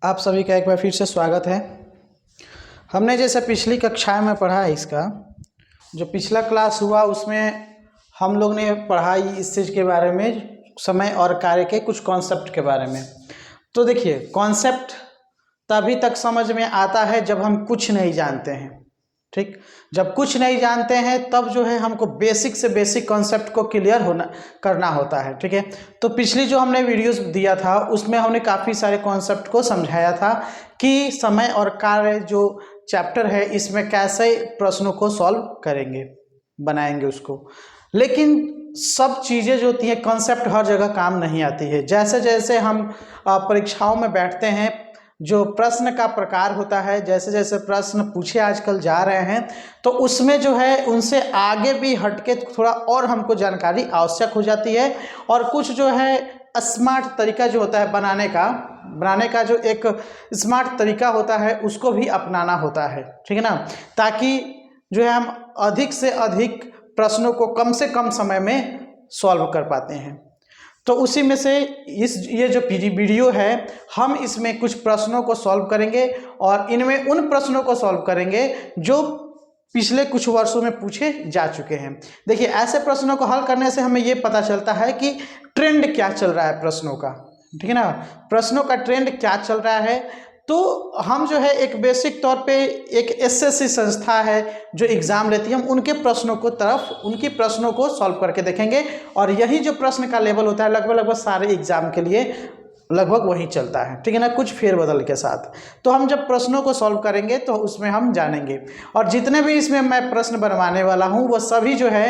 आप सभी का एक बार फिर से स्वागत है। हमने जैसे पिछली कक्षा में पढ़ा है, इसका जो पिछला क्लास हुआ उसमें हम लोग ने पढ़ा इस चीज़ के बारे में, समय और कार्य के कुछ कॉन्सेप्ट के बारे में। तो देखिए, कॉन्सेप्ट तभी तक समझ में आता है जब हम कुछ नहीं जानते हैं। ठीक, जब कुछ नहीं जानते हैं तब जो है हमको बेसिक से बेसिक कॉन्सेप्ट को क्लियर करना होता है। ठीक है, तो पिछली जो हमने वीडियोस दिया था उसमें हमने काफ़ी सारे कॉन्सेप्ट को समझाया था कि समय और कार्य जो चैप्टर है इसमें कैसे प्रश्नों को सॉल्व करेंगे, बनाएंगे उसको। लेकिन सब चीज़ें जो होती हैं, कॉन्सेप्ट हर जगह काम नहीं आती है। जैसे जैसे हम परीक्षाओं में बैठते हैं, जो प्रश्न का प्रकार होता है, जैसे जैसे प्रश्न पूछे आजकल जा रहे हैं, तो उसमें जो है उनसे आगे भी हटके थोड़ा और हमको जानकारी आवश्यक हो जाती है। और कुछ जो है स्मार्ट तरीका जो होता है बनाने का जो एक स्मार्ट तरीका होता है उसको भी अपनाना होता है। ठीक है ना, ताकि जो है हम अधिक से अधिक प्रश्नों को कम से कम समय में सॉल्व कर पाते हैं। तो उसी में से ये जो वीडियो है, हम इसमें कुछ प्रश्नों को सॉल्व करेंगे और इनमें उन प्रश्नों को सॉल्व करेंगे जो पिछले कुछ वर्षों में पूछे जा चुके हैं। देखिए, ऐसे प्रश्नों को हल करने से हमें ये पता चलता है कि ट्रेंड क्या चल रहा है प्रश्नों का। ठीक है ना, प्रश्नों का ट्रेंड क्या चल रहा है। तो हम जो है एक बेसिक तौर पे एक एसएससी संस्था है जो एग्ज़ाम लेती है, हम उनके प्रश्नों को सॉल्व करके देखेंगे। और यही जो प्रश्न का लेवल होता है लगभग सारे एग्ज़ाम के लिए लगभग वही चलता है। ठीक है ना, कुछ फेरबदल के साथ। तो हम जब प्रश्नों को सॉल्व करेंगे तो उसमें हम जानेंगे। और जितने भी इसमें मैं प्रश्न बनवाने वाला हूँ वो सभी जो है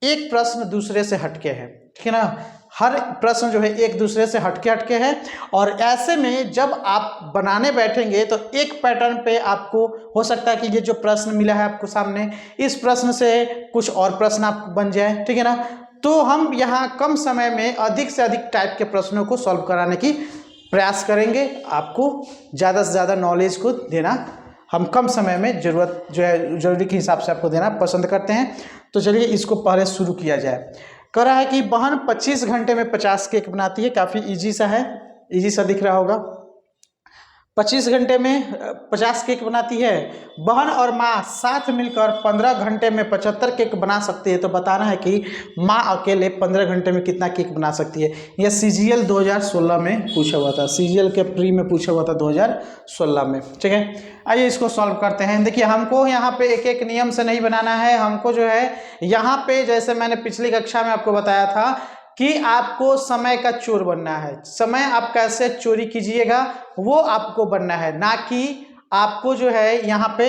एक प्रश्न दूसरे से हटके है। ठीक है ना, हर प्रश्न जो है एक दूसरे से हटके है। और ऐसे में जब आप बनाने बैठेंगे तो एक पैटर्न पे आपको हो सकता है कि ये जो प्रश्न मिला है आपको सामने, इस प्रश्न से कुछ और प्रश्न आपको बन जाए। ठीक है ना, तो हम यहाँ कम समय में अधिक से अधिक टाइप के प्रश्नों को सॉल्व कराने की प्रयास करेंगे। आपको ज़्यादा से ज़्यादा नॉलेज को देना हम कम समय में ज़रूरी के हिसाब से आपको देना पसंद करते हैं। तो चलिए इसको पहले शुरू किया जाए। कह रहा है कि बहन 25 घंटे में 50 केक बनाती है। काफ़ी इजी सा है, इजी सा दिख रहा होगा। 25 घंटे में 50 केक बनाती है। बहन और माँ साथ मिलकर 15 घंटे में 75 केक बना सकती है। तो बताना है कि माँ अकेले 15 घंटे में कितना केक बना सकती है। यह CGL 2016 में पूछा हुआ था, CGL के प्री में पूछा हुआ था 2016 में। ठीक है, आइए इसको सॉल्व करते हैं। देखिए, हमको यहाँ पे एक एक नियम से नहीं बनाना है। हमको जो है यहाँ पे, जैसे मैंने पिछली कक्षा में आपको बताया था कि आपको समय का चोर बनना है। समय आप कैसे चोरी कीजिएगा वो आपको बनना है, ना कि आपको जो है यहाँ पे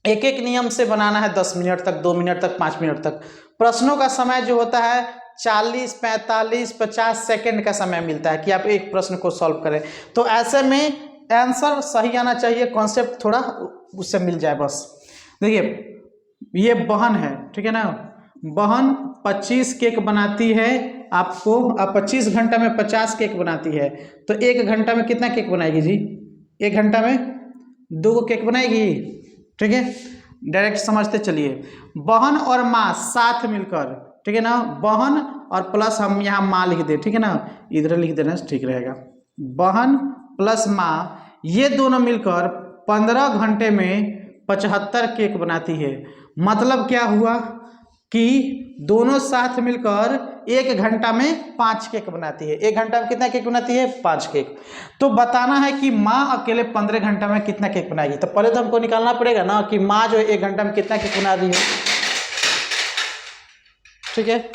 एक एक नियम से बनाना है 10 मिनट तक, 2 मिनट तक, 5 मिनट तक। प्रश्नों का समय जो होता है 40, 45, 50 सेकेंड का समय मिलता है कि आप एक प्रश्न को सॉल्व करें। तो ऐसे में आंसर सही आना चाहिए, कॉन्सेप्ट थोड़ा उससे मिल जाए बस। देखिए, ये बहन है। ठीक है ना, बहन 25 केक बनाती है। आपको 25 घंटा में 50 केक बनाती है, तो 1 घंटा में कितना केक बनाएगी जी? 1 घंटा में 2 केक बनाएगी। ठीक है, डायरेक्ट समझते चलिए। बहन और माँ साथ मिलकर, ठीक है ना, बहन और प्लस हम यहाँ माँ लिख दे। ठीक है ना, इधर लिख देना ठीक रहेगा। बहन प्लस माँ, ये दोनों मिलकर 15 घंटे में 75 केक बनाती है। मतलब क्या हुआ कि दोनों साथ मिलकर 1 घंटा में 5 केक बनाती है। 1 घंटा में कितना केक बनाती है? 5 केक। तो बताना है कि माँ अकेले 15 घंटा में कितना केक बनाएगी। तो पहले तो हमको निकालना पड़ेगा ना कि माँ जो 1 घंटा में कितना केक बना रही है। ठीक है,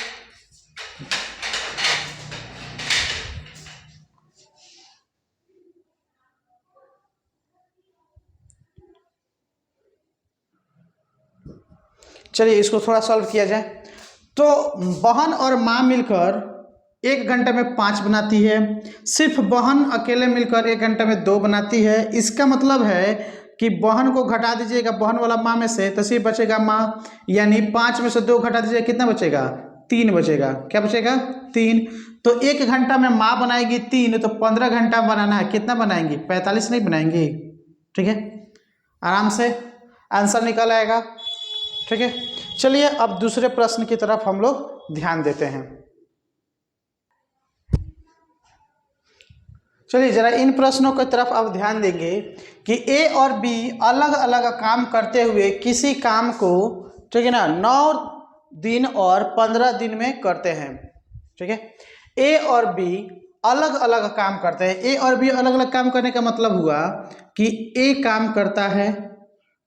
चलिए इसको थोड़ा सॉल्व किया जाए। तो बहन और माँ मिलकर 1 घंटे में 5 बनाती है। सिर्फ बहन अकेले मिलकर 1 घंटे में 2 बनाती है। इसका मतलब है कि बहन को घटा दीजिएगा बहन वाला माँ में से, तो सिर्फ बचेगा माँ। यानी 5 में से 2 घटा दीजिएगा, कितना बचेगा? 3 बचेगा। क्या बचेगा? 3। तो 1 घंटा में माँ बनाएगी 3, तो 15 घंटा बनाना है, कितना बनाएंगी? 45 नहीं बनाएंगी। ठीक है, आराम से आंसर निकल आएगा। ठीक है, चलिए अब दूसरे प्रश्न की तरफ हम लोग ध्यान देते हैं। चलिए जरा इन प्रश्नों की तरफ अब ध्यान देंगे कि ए और बी अलग अलग काम करते हुए किसी काम को, ठीक है ना, 9 दिन और 15 दिन में करते हैं। ठीक है, ए और बी अलग अलग काम करते हैं। ए और बी अलग अलग काम करने का मतलब हुआ कि ए काम करता है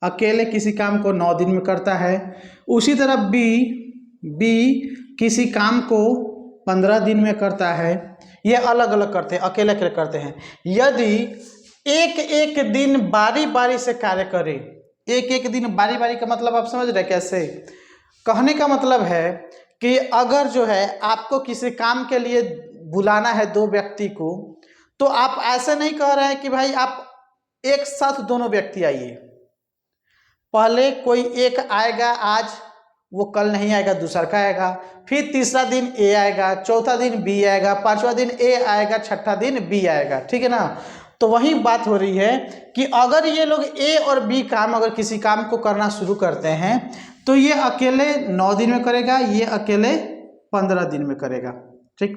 अकेले किसी काम को 9 दिन में करता है, उसी तरह बी किसी काम को 15 दिन में करता है। ये अलग अलग करते हैं, अकेले अकेले करते हैं। यदि एक एक दिन बारी बारी से कार्य करें, एक एक दिन बारी बारी का मतलब आप समझ रहे कैसे? कहने का मतलब है कि अगर जो है आपको किसी काम के लिए बुलाना है 2 व्यक्ति को, तो आप ऐसे नहीं कह रहे हैं कि भाई आप एक साथ दोनों व्यक्ति आइए। पहले कोई एक आएगा, आज वो कल नहीं आएगा, दूसरा का आएगा, फिर तीसरा दिन ए आएगा, चौथा दिन बी आएगा, पांचवा दिन ए आएगा, छठा दिन बी आएगा। ठीक है ना? तो वही बात हो रही है कि अगर ये लोग ए और बी काम अगर किसी काम को करना शुरू करते हैं तो ये अकेले 9 दिन में करेगा, ये अकेले 15 दिन में करेगा। ठीक,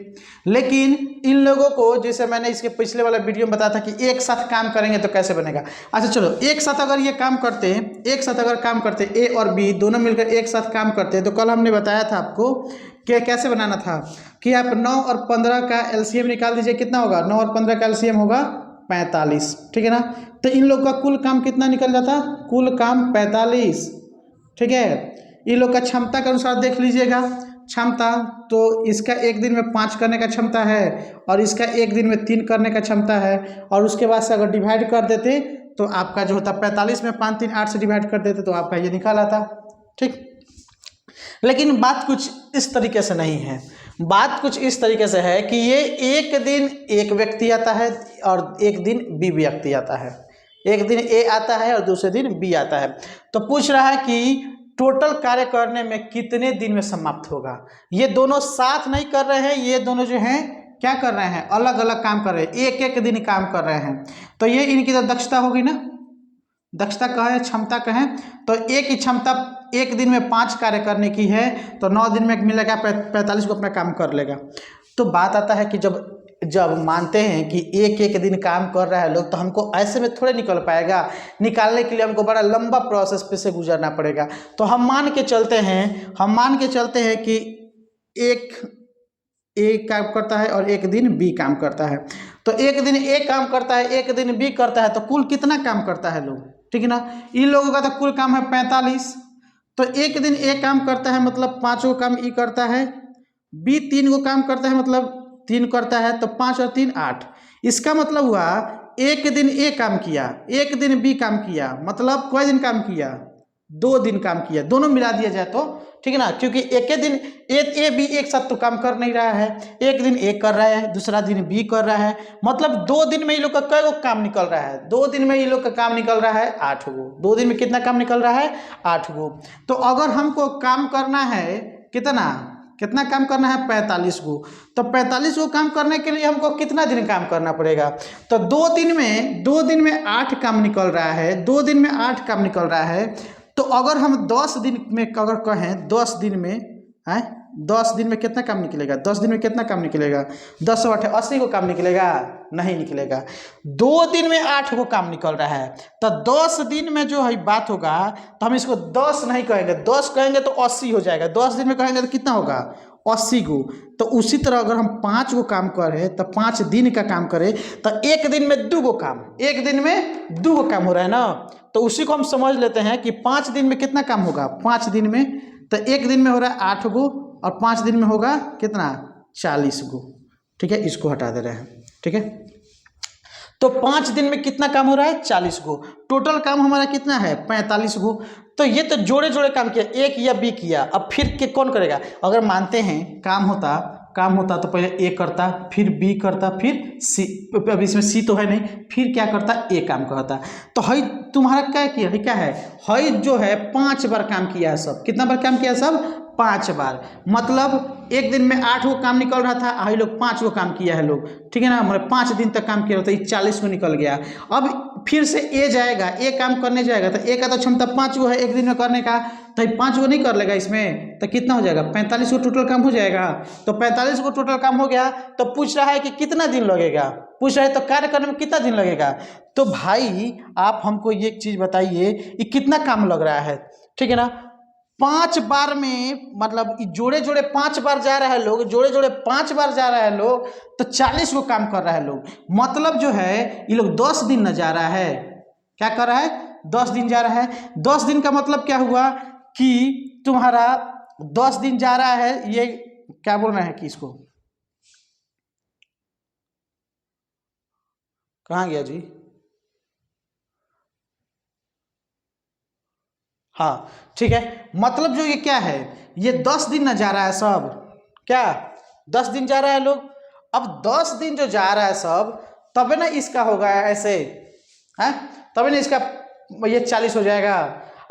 लेकिन इन लोगों को जैसे मैंने इसके पिछले वाला वीडियो में बताया था कि एक साथ काम करेंगे तो कैसे बनेगा। अच्छा चलो, एक साथ अगर ये काम करते हैं, एक साथ अगर काम करते ए और बी दोनों मिलकर एक साथ काम करते हैं, तो कल हमने बताया था आपको कि कैसे बनाना था कि आप 9 और 15 का एलसीएम निकाल दीजिए। कितना होगा? 9 और 15 का एलसीएम होगा 45। ठीक है ना? तो इन लोग का कुल काम कितना निकल जाता? कुल काम 45। ठीक है, इन लोग का क्षमता के अनुसार देख लीजिएगा क्षमता, तो इसका एक दिन में 5 करने का क्षमता है और इसका एक दिन में 3 करने का क्षमता है, और उसके बाद से अगर डिवाइड कर देते तो आपका जो होता 45 में 5 3 8 से डिवाइड कर देते तो आपका ये निकल आता। ठीक, लेकिन बात कुछ इस तरीके से नहीं है। बात कुछ इस तरीके से है कि ये एक दिन एक व्यक्ति आता है और एक दिन बी व्यक्ति आता है, एक दिन ए आता है और दूसरे दिन बी आता है। तो पूछ रहा है कि टोटल कार्य करने में कितने दिन में समाप्त होगा। ये दोनों साथ नहीं कर रहे हैं, ये दोनों जो हैं क्या कर रहे हैं? अलग अलग काम कर रहे हैं, एक एक दिन काम कर रहे हैं। तो ये इनकी तो दक्षता होगी ना, दक्षता कहें, क्षमता कहें, तो एक ही क्षमता एक दिन में 5 कार्य करने की है, तो 9 दिन में मिलेगा 45 को अपना काम कर लेगा। तो बात आता है कि जब मानते हैं कि एक एक दिन काम कर रहा है लोग, तो हमको ऐसे में थोड़े निकल पाएगा। निकालने के लिए हमको बड़ा लंबा प्रोसेस पे से गुजरना पड़ेगा। तो हम मान के चलते हैं कि एक ए काम करता है और एक दिन बी काम करता है। तो एक दिन ए काम करता है, एक दिन बी करता है, तो कुल कितना काम करता है लोग? ठीक है ना? इन लोगों का तो कुल काम है 45। तो एक दिन ए काम करता है मतलब 5 को काम ई करता है, बी 3 को काम करता है मतलब 3 करता है, तो 5 और 3 8। इसका मतलब हुआ एक दिन ए काम किया, एक दिन बी काम किया, मतलब कोई दिन काम किया? 2 दिन काम किया, दोनों मिला दिया जाए तो। ठीक है ना? क्योंकि एक ही दिन ए बी एक साथ तो काम कर नहीं रहा है, एक दिन ए कर रहा है, दूसरा दिन बी कर रहा है, मतलब 2 दिन में ये लोग का कई गो काम निकल रहा है? 2 दिन में ये लोग का काम निकल रहा है 8 गो। 2 दिन में कितना काम निकल रहा है? 8 गो। तो अगर हमको काम करना है कितना काम करना है? 45 गो। तो 45 गो काम करने के लिए हमको कितना दिन काम करना पड़ेगा? तो 2 दिन में 8 काम निकल रहा है, 2 दिन में 8 काम निकल रहा है। तो अगर हम 10 दिन में अगर कहें 10 दिन में है, 10 दिन में कितना काम निकलेगा? 10 दिन में कितना काम निकलेगा? 10 और 8 80 को काम निकलेगा? नहीं निकलेगा। 2 दिन में 8 को काम निकल रहा है, तो 10 दिन में जो है बात होगा, तो हम इसको 10 नहीं कहेंगे, 10 कहेंगे तो 80 हो जाएगा। 10 दिन में कहेंगे तो कितना होगा? 80 गो। तो उसी तरह अगर हम 5 गो काम करें तो 5 दिन का काम करें तो एक दिन में 2 गो काम, एक दिन में 2 गो काम हो रहा है ना। तो उसी को हम समझ लेते हैं कि 5 दिन में कितना काम होगा? 5 दिन में, तो एक दिन में हो रहा है 8 गो और 5 दिन में होगा कितना? 40 गो। ठीक है, इसको हटा दे रहे हैं। ठीक है, तो 5 दिन में कितना काम हो रहा है? 40 गो। टोटल काम हमारा कितना है? 45 गो। तो ये तो जोड़े जोड़े काम किया, एक या बी किया, अब फिर के कौन करेगा? अगर मानते हैं काम होता तो पहले ए करता, फिर बी करता, फिर सी, अब इसमें सी तो है नहीं, फिर क्या करता? ए काम करता। तो हई तुम्हारा क्या किया है? क्या है? हई जो है 5 बार काम किया है सब। कितना बार काम किया है सब? 5 बार। मतलब एक दिन में 8 गो काम निकल रहा था, हई लोग 5 गो काम किया है लोग। ठीक है ना? मतलब 5 दिन तक काम किया होता है, 40 को निकल गया। अब फिर से ए जाएगा, ए काम करने जाएगा, तो ए का तो क्षमता 5 गो है एक दिन में करने का, तो 5 गो नहीं कर लेगा इसमें, तो कितना हो जाएगा? 45 गो टोटल काम हो जाएगा। तो 45 गो टोटल काम हो गया। तो पूछ रहा है कि कितना दिन लगेगा? पूछ रहे तो कार्य करने में कितना दिन लगेगा। तो भाई आप हमको ये एक चीज़ बताइए ये कितना काम लग रहा है, ठीक है ना। 5 बार में मतलब जोड़े जोड़े 5 बार जा रहा है लोग, जोड़े जोड़े 5 बार जा रहा है लोग, तो 40 को काम कर रहा है लोग। मतलब जो है ये लोग 10 दिन न जा रहा है, क्या कर रहा है 10 दिन जा रहा है। 10 दिन का मतलब क्या हुआ कि तुम्हारा 10 दिन जा रहा है, ये क्या बोल रहे हैं कि इसको कहाँ गया जी, हाँ ठीक है। मतलब जो ये क्या है ये 10 दिन न जा रहा है सब, क्या 10 दिन जा रहा है लोग। अब 10 दिन जो जा रहा है सब तबे ना इसका होगा ऐसे है, तबे ना इसका ये 40 हो जाएगा।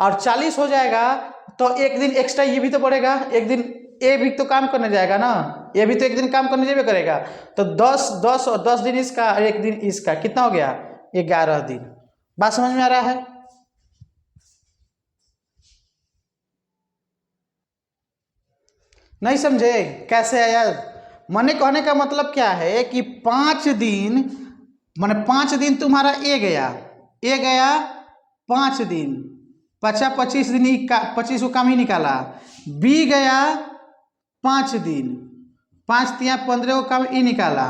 और 40 हो जाएगा तो एक दिन एक्स्ट्रा ये भी तो बढ़ेगा, एक दिन ये भी तो काम करने जाएगा ना, ये भी तो एक दिन काम करने जावे करेगा। तो 10 और 10 दिन इसका और एक दिन इसका कितना हो गया 11 दिन। बात समझ में आ रहा है। नहीं समझे कैसे आया। मैंने कहने का मतलब क्या है कि 5 दिन माने 5 दिन तुम्हारा ए गया 5 दिन 25 दिन 25 को काम ही निकाला। बी गया 5 दिन 5 तिया 15 को काम ई निकाला,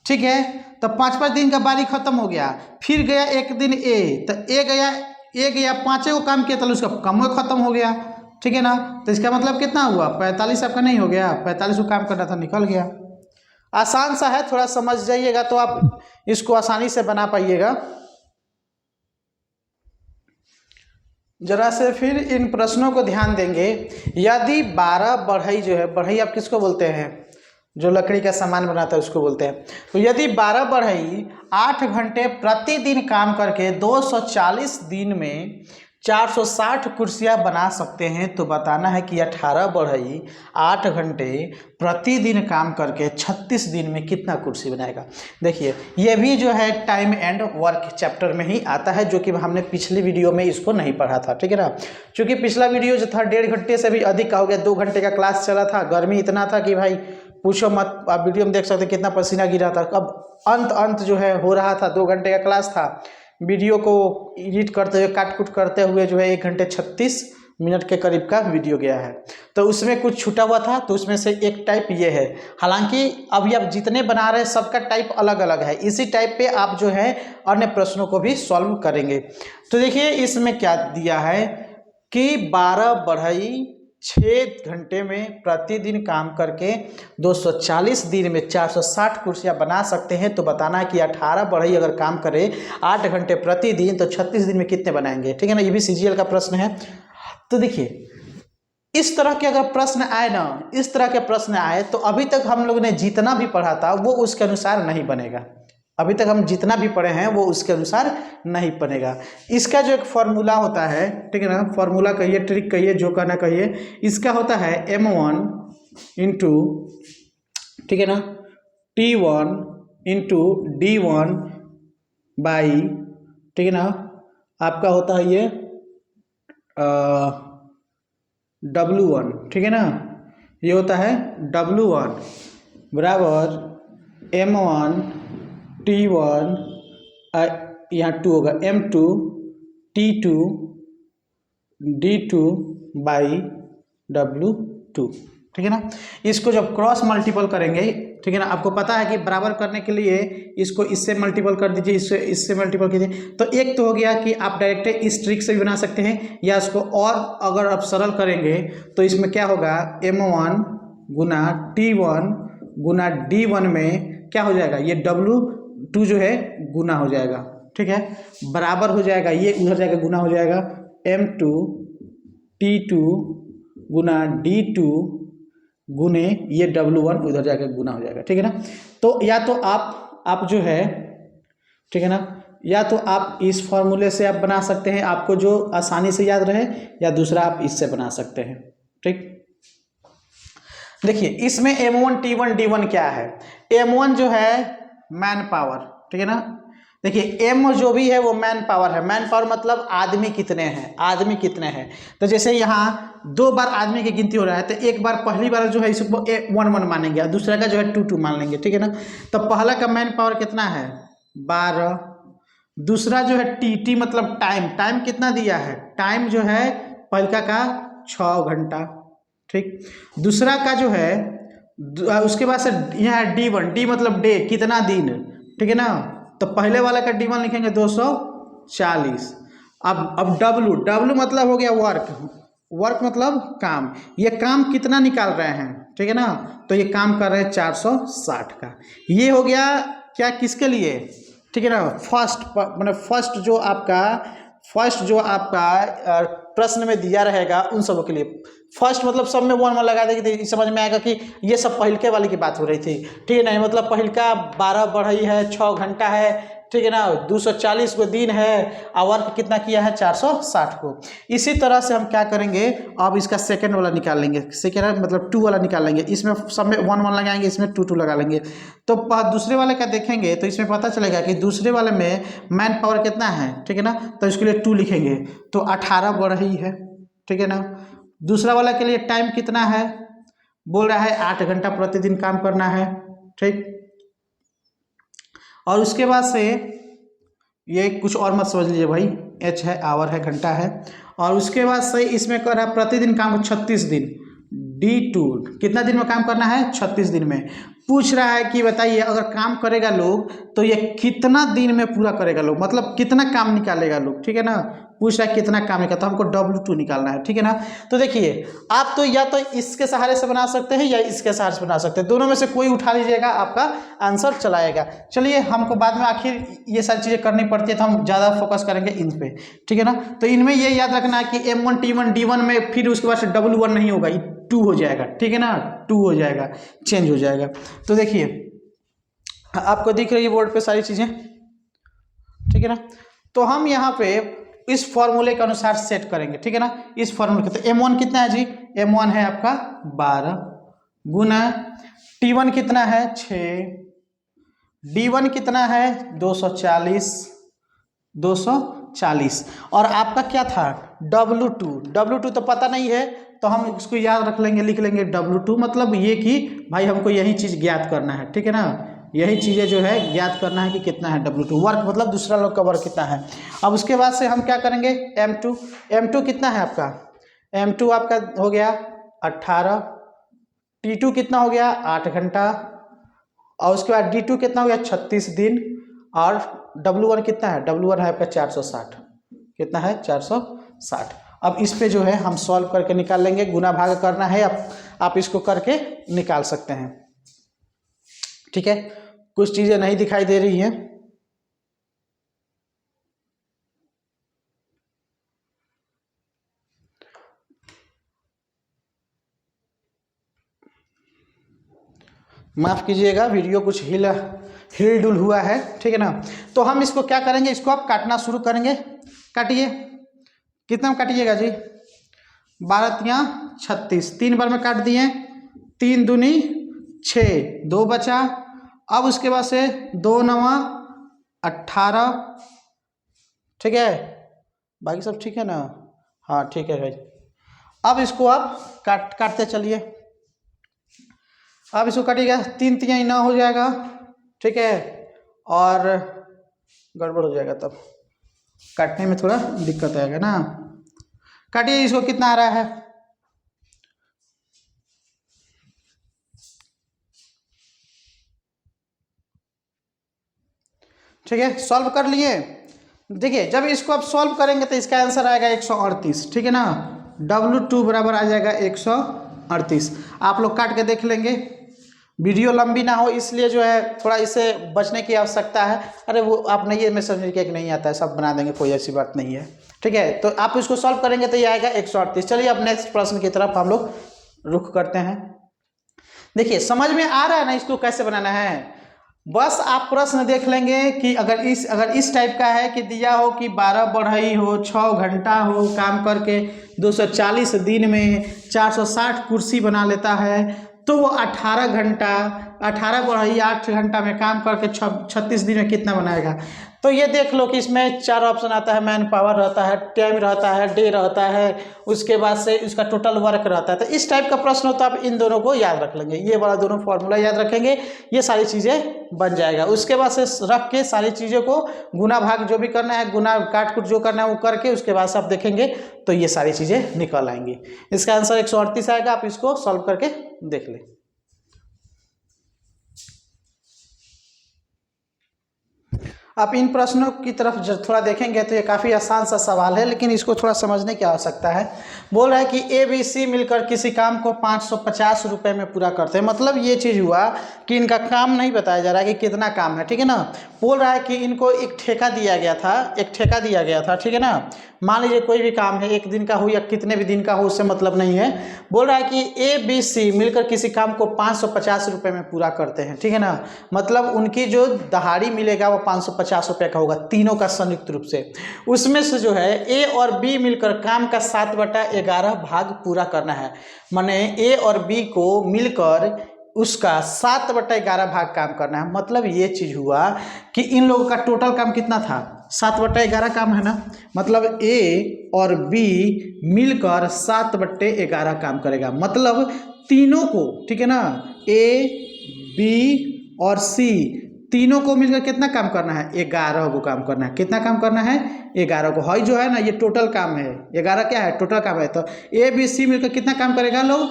ठीक है। तो 5 दिन का बारी खत्म हो गया। फिर गया एक दिन ए, तो ए गया 5 को काम किया तो उसका कम खत्म हो गया, ठीक है ना। तो इसका मतलब कितना हुआ 45 आपका नहीं हो गया, 45 को काम करना था निकल गया। आसान सा है, थोड़ा समझ जाइएगा तो आप इसको आसानी से बना पाइएगा। जरा से फिर इन प्रश्नों को ध्यान देंगे। यदि 12 बढ़ई जो है, बढ़ई आप किसको बोलते हैं जो लकड़ी का सामान बनाता है उसको बोलते हैं। तो यदि 12 बढ़ई 8 घंटे प्रतिदिन काम करके 240 दिन में 460 कुर्सियाँ बना सकते हैं तो बताना है कि 18 बढ़ई 8 घंटे प्रतिदिन काम करके 36 दिन में कितना कुर्सी बनाएगा। देखिए ये भी जो है टाइम एंड वर्क चैप्टर में ही आता है, जो कि हमने पिछली वीडियो में इसको नहीं पढ़ा था, ठीक है ना। क्योंकि पिछला वीडियो जो था 1.5 घंटे से भी अधिक का हो गया, 2 घंटे का क्लास चला था, गर्मी इतना था कि भाई पूछो मत। आप वीडियो में देख सकते कितना पसीना गिरा था। अब अंत जो है हो रहा था, 2 घंटे का क्लास था, वीडियो को एडिट करते हुए काट कुट करते हुए जो है 1 घंटे 36 मिनट के करीब का वीडियो गया है। तो उसमें कुछ छूटा हुआ था, तो उसमें से एक टाइप ये है। हालांकि अभी आप जितने बना रहे हैं सबका टाइप अलग अलग है, इसी टाइप पे आप जो है अन्य प्रश्नों को भी सॉल्व करेंगे। तो देखिए इसमें क्या दिया है कि 12 बढ़ई 6 घंटे में प्रतिदिन काम करके 240 दिन में 460 कुर्सियाँ बना सकते हैं। तो बताना है कि 18 बढ़ई अगर काम करे 8 घंटे प्रतिदिन तो 36 दिन में कितने बनाएंगे, ठीक है ना। ये भी सीजीएल का प्रश्न है। तो देखिए इस तरह के अगर प्रश्न आए ना, इस तरह के प्रश्न आए तो अभी तक हम लोग ने जितना भी पढ़ा था वो उसके अनुसार नहीं बनेगा। अभी तक हम जितना भी पढ़े हैं वो उसके अनुसार नहीं बनेगा। इसका जो एक फॉर्मूला होता है, ठीक है ना, फॉर्मूला कहिए, ट्रिक कहिए, जो कहना कहिए, इसका होता है m1 इंटू, ठीक है ना, t1 इंटू d1 बाई, ठीक है ना, आपका होता है ये w1, ठीक है ना, ये होता है w1 बराबर m1 T1 यहाँ 2 होगा M2 T2 D2 by W2, ठीक है ना। इसको जब क्रॉस मल्टीपल करेंगे, ठीक है ना, आपको पता है कि बराबर करने के लिए इसको इससे मल्टीपल कर दीजिए, इससे मल्टीपल कीजिए। तो एक तो हो गया कि आप डायरेक्ट इस ट्रिक से भी बना सकते हैं, या इसको और अगर आप सरल करेंगे तो इसमें क्या होगा M1 गुना T1 गुना D1 में क्या हो जाएगा, ये W2 जो है गुना हो जाएगा, ठीक है, बराबर हो जाएगा, ये उधर जाकर गुना हो जाएगा M2 T2 गुना D2 गुने ये W1 उधर जाकर गुना हो जाएगा, ठीक है ना। तो या तो आप जो है, ठीक है ना, या तो आप इस फॉर्मूले से आप बना सकते हैं, आपको जो आसानी से याद रहे, या दूसरा आप इससे बना सकते हैं, ठीक। देखिए इसमें M1 T1 D1 क्या है। M1 जो है मैन पावर, ठीक है ना। देखिए M जो भी है वो मैन पावर है। मैन पावर मतलब आदमी कितने हैं, आदमी कितने हैं। तो जैसे यहाँ 2 बार आदमी की गिनती हो रहा है, तो एक बार पहली बार जो है इसको 1 1 मानेंगे और दूसरा का जो है 2 2 मान लेंगे, ठीक है ना। तो पहला का मैन पावर कितना है 12। दूसरा जो है टी मतलब टाइम कितना दिया है, टाइम जो है पहलका का 6 घंटा, ठीक। दूसरा का जो है उसके बाद से यहाँ D1, मतलब डे, कितना दिन, ठीक है ना। तो पहले वाला का D1 लिखेंगे 240। अब W मतलब हो गया वर्क मतलब काम, ये काम कितना निकाल रहे हैं, ठीक है ना। तो ये काम कर रहे हैं 460 का। ये हो गया क्या, किसके लिए, ठीक है ना। फर्स्ट जो आपका प्रश्न में दिया रहेगा उन सबों के लिए। फर्स्ट मतलब सब में 1 लगा देंगे तो समझ में आएगा कि ये सब पहिलके वाली की बात हो रही थी, ठीक है ना। मतलब पहिलका 12 बढ़ई है, 6 घंटा है, ठीक है ना। 240 को दिन है और वर्क कितना किया है, 460 को। इसी तरह से हम क्या करेंगे, अब इसका सेकंड वाला निकाल लेंगे, सेकंड मतलब 2 वाला निकाल लेंगे। इसमें सब में 1 लगाएंगे, इसमें 2 लगा लेंगे। तो दूसरे वाले का देखेंगे तो इसमें पता चलेगा कि दूसरे वाले में मैन पावर कितना है, ठीक है ना। तो इसके लिए 2 लिखेंगे तो 18 बढ़ रही है, ठीक है ना। दूसरा वाला के लिए टाइम कितना है, बोल रहा है 8 घंटा प्रतिदिन काम करना है, ठीक। और उसके बाद से ये कुछ और मत समझ लीजिए भाई, एच है, आवर है, घंटा है। और उसके बाद से इसमें कर रहा है प्रतिदिन काम 36 दिन, D2 कितना दिन में काम करना है, 36 दिन में। पूछ रहा है कि बताइए अगर काम करेगा लोग तो ये कितना दिन में पूरा करेगा लोग, मतलब कितना काम निकालेगा लोग, ठीक है ना। पूछ रहा है कितना काम निकालता, तो हमको W2 निकालना है, ठीक है ना। तो देखिए आप तो या तो इसके सहारे से बना सकते हैं या इसके सहारे से बना सकते हैं, दोनों में से कोई उठा लीजिएगा, आपका आंसर चलाएगा। चलिए, हमको बाद में आखिर ये सारी चीज़ें करनी पड़ती है तो हम ज़्यादा फोकस करेंगे इन पे, ठीक है ना। तो इनमें ये याद रखना है कि M1 T1 D1 में फिर उसके बाद से W1 नहीं होगा, 2 हो जाएगा, ठीक है ना, 2 हो जाएगा, चेंज हो जाएगा। तो देखिए आपको दिख रही है बोर्ड पे सारी चीज़ें, ठीक है ना। तो हम यहाँ पे इस फॉर्मूले के अनुसार सेट करेंगे, ठीक है ना। इस फॉर्मूले के तो M1 कितना है जी, M1 है आपका 12 गुना T1 कितना है 6, D1 कितना है 240 और आपका क्या था W2 तो पता नहीं है तो हम इसको याद रख लेंगे, लिख लेंगे W2 मतलब ये कि भाई हमको यही चीज़ ज्ञात करना है, ठीक है ना। यही चीज़ें जो है ज्ञात करना है कि कितना है W2, वर्क मतलब दूसरा लोग का वर्क कितना है। अब उसके बाद से हम क्या करेंगे, M2 कितना है आपका, M2 आपका हो गया 18, T2 कितना हो गया 8 घंटा, और उसके बाद D2 कितना हो गया 36 दिन, और W1 कितना है, W1 है आपका 460, कितना है 460। अब इस पे जो है हम सॉल्व करके निकाल लेंगे, गुना भाग करना है, आप इसको करके निकाल सकते हैं, ठीक है। कुछ चीज़ें नहीं दिखाई दे रही हैं, माफ़ कीजिएगा, वीडियो कुछ हिल डुल हुआ है, ठीक है ना। तो हम इसको क्या करेंगे, इसको आप काटना शुरू करेंगे। काटिए, कितना में काटिएगा जी, 12 तियाँ 36, 3 बार में काट दिए, 3 दूनी 6, 2 बचा। अब उसके बाद से 2 9 18, ठीक है, बाकी सब ठीक है ना, हाँ ठीक है भाई। अब इसको आप काटते चलिए, अब इसको काटिएगा, 3 तिहाई 9 हो जाएगा, ठीक है, और गड़बड़ हो जाएगा तब काटने में थोड़ा दिक्कत आएगा ना। काटिए, इसको कितना आ रहा है, ठीक है, सॉल्व कर लिए। देखिए जब इसको आप सॉल्व करेंगे तो इसका आंसर आएगा 138, ठीक है ना। W2 बराबर आ जाएगा 138। आप लोग काट के देख लेंगे, वीडियो लंबी ना हो इसलिए जो है थोड़ा इसे बचने की आवश्यकता है। अरे वो आप नहीं, मैं समझ के नहीं आता है, सब बना देंगे, कोई ऐसी बात नहीं है, ठीक है। तो आप इसको सॉल्व करेंगे तो ये आएगा 138। चलिए अब नेक्स्ट प्रश्न की तरफ हम लोग रुख करते हैं। देखिए समझ में आ रहा है ना इसको कैसे बनाना है, बस आप प्रश्न देख लेंगे कि अगर इस टाइप का है कि दिया हो कि 12 बढ़ई हो, 6 घंटा हो, काम करके 240 दिन में 460 कुर्सी बना लेता है, तो वो 18 घंटा 18 बढ़ाइए 8 घंटा में काम करके 36 दिन में कितना बनाएगा। तो ये देख लो कि इसमें 4 ऑप्शन आता है, मैन पावर रहता है, टाइम रहता है, डे रहता है, उसके बाद से इसका टोटल वर्क रहता है। तो इस टाइप का प्रश्न हो तो आप इन दोनों को याद रख लेंगे, ये वाला दोनों फॉर्मूला याद रखेंगे, ये सारी चीज़ें बन जाएगा। उसके बाद से रख के सारी चीज़ों को गुना भाग जो भी करना है, गुना काट कुट जो करना है वो करके उसके बाद से आप देखेंगे तो ये सारी चीज़ें निकल आएंगी। इसका आंसर 138 आएगा। आप इसको सॉल्व करके देख लें। आप इन प्रश्नों की तरफ जब थोड़ा देखेंगे तो ये काफ़ी आसान सा सवाल है, लेकिन इसको थोड़ा समझने की आवश्यकता है। बोल रहा है कि ए बी सी मिलकर किसी काम को 550 रुपये में पूरा करते हैं। मतलब ये चीज़ हुआ कि इनका काम नहीं बताया जा रहा है कि कितना काम है, ठीक है ना। बोल रहा है कि इनको एक ठेका दिया गया था, ठीक है ना। मान लीजिए कोई भी काम है, एक दिन का हो या कितने भी दिन का हो, उससे मतलब नहीं है। बोल रहा है कि ए बी सी मिलकर किसी काम को 550 रुपये में पूरा करते हैं, ठीक है ना। मतलब उनकी जो दहाड़ी मिलेगा वो 550 रुपये का होगा, तीनों का संयुक्त रूप से। उसमें से जो है ए और बी मिलकर काम का 7/11 भाग पूरा करना है। माने ए और बी को मिलकर उसका 7/11 भाग काम करना है। मतलब ये चीज़ हुआ कि इन लोगों का टोटल काम कितना था, 7/11 काम है ना। मतलब ए और बी मिलकर 7/11 काम करेगा। मतलब तीनों को, ठीक है ना, ए बी और सी तीनों को मिलकर कितना काम करना है, 11 को काम करना है। कितना काम करना है, 11 को। हाई जो है ना ये टोटल काम है, 11 क्या है, टोटल काम है। तो ए बी सी मिलकर कितना काम करेगा लोग,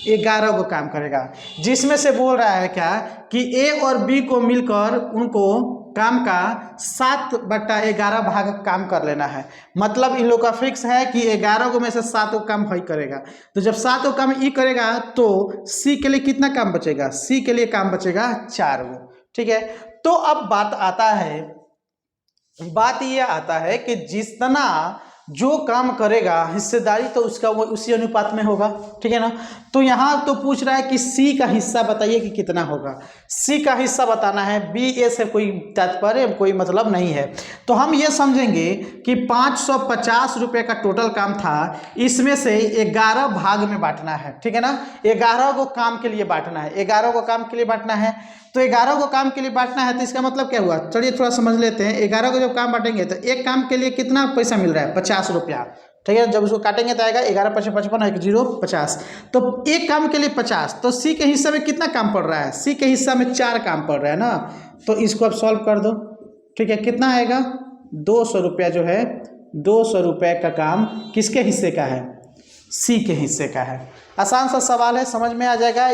11 को काम करेगा। जिसमें से बोल रहा है क्या कि ए और बी को मिलकर उनको काम का 7/11 भाग काम कर लेना है। मतलब इन लोग का फिक्स है कि 11 को में से 7 को काम ही करेगा। तो जब 7 को काम ई करेगा तो सी के लिए कितना काम बचेगा, सी के लिए काम बचेगा 4 को, ठीक है। तो अब बात यह आता है कि जितना जो काम करेगा हिस्सेदारी तो उसका वो उसी अनुपात में होगा, ठीक है ना। तो यहाँ तो पूछ रहा है कि सी का हिस्सा बताइए कि कितना होगा। सी का हिस्सा बताना है, बी ए से कोई तात्पर्य कोई मतलब नहीं है। तो हम ये समझेंगे कि 550 रुपये का टोटल काम था, इसमें से 11 भाग में बांटना है, ठीक है ना। 11 को काम के लिए बांटना है, 11 को काम के लिए बांटना है। तो 11 को काम के लिए बांटना है तो इसका मतलब क्या हुआ, चलिए थोड़ा समझ लेते हैं। 11 को जब काम बांटेंगे तो एक काम के लिए कितना पैसा मिल रहा है, 50 रुपया, ठीक है। जब उसको काटेंगे तो आएगा 11 5 55 1 0 50। तो एक काम के लिए 50, तो सी के हिस्से में कितना काम पड़ रहा है, सी के हिस्सा में 4 काम पड़ रहा है ना। तो इसको अब सॉल्व कर दो, ठीक है। कितना आएगा, 200 रुपया जो है, 200 रुपये का काम किसके हिस्से का है, सी के हिस्से का है। आसान सा सवाल है, समझ में आ जाएगा।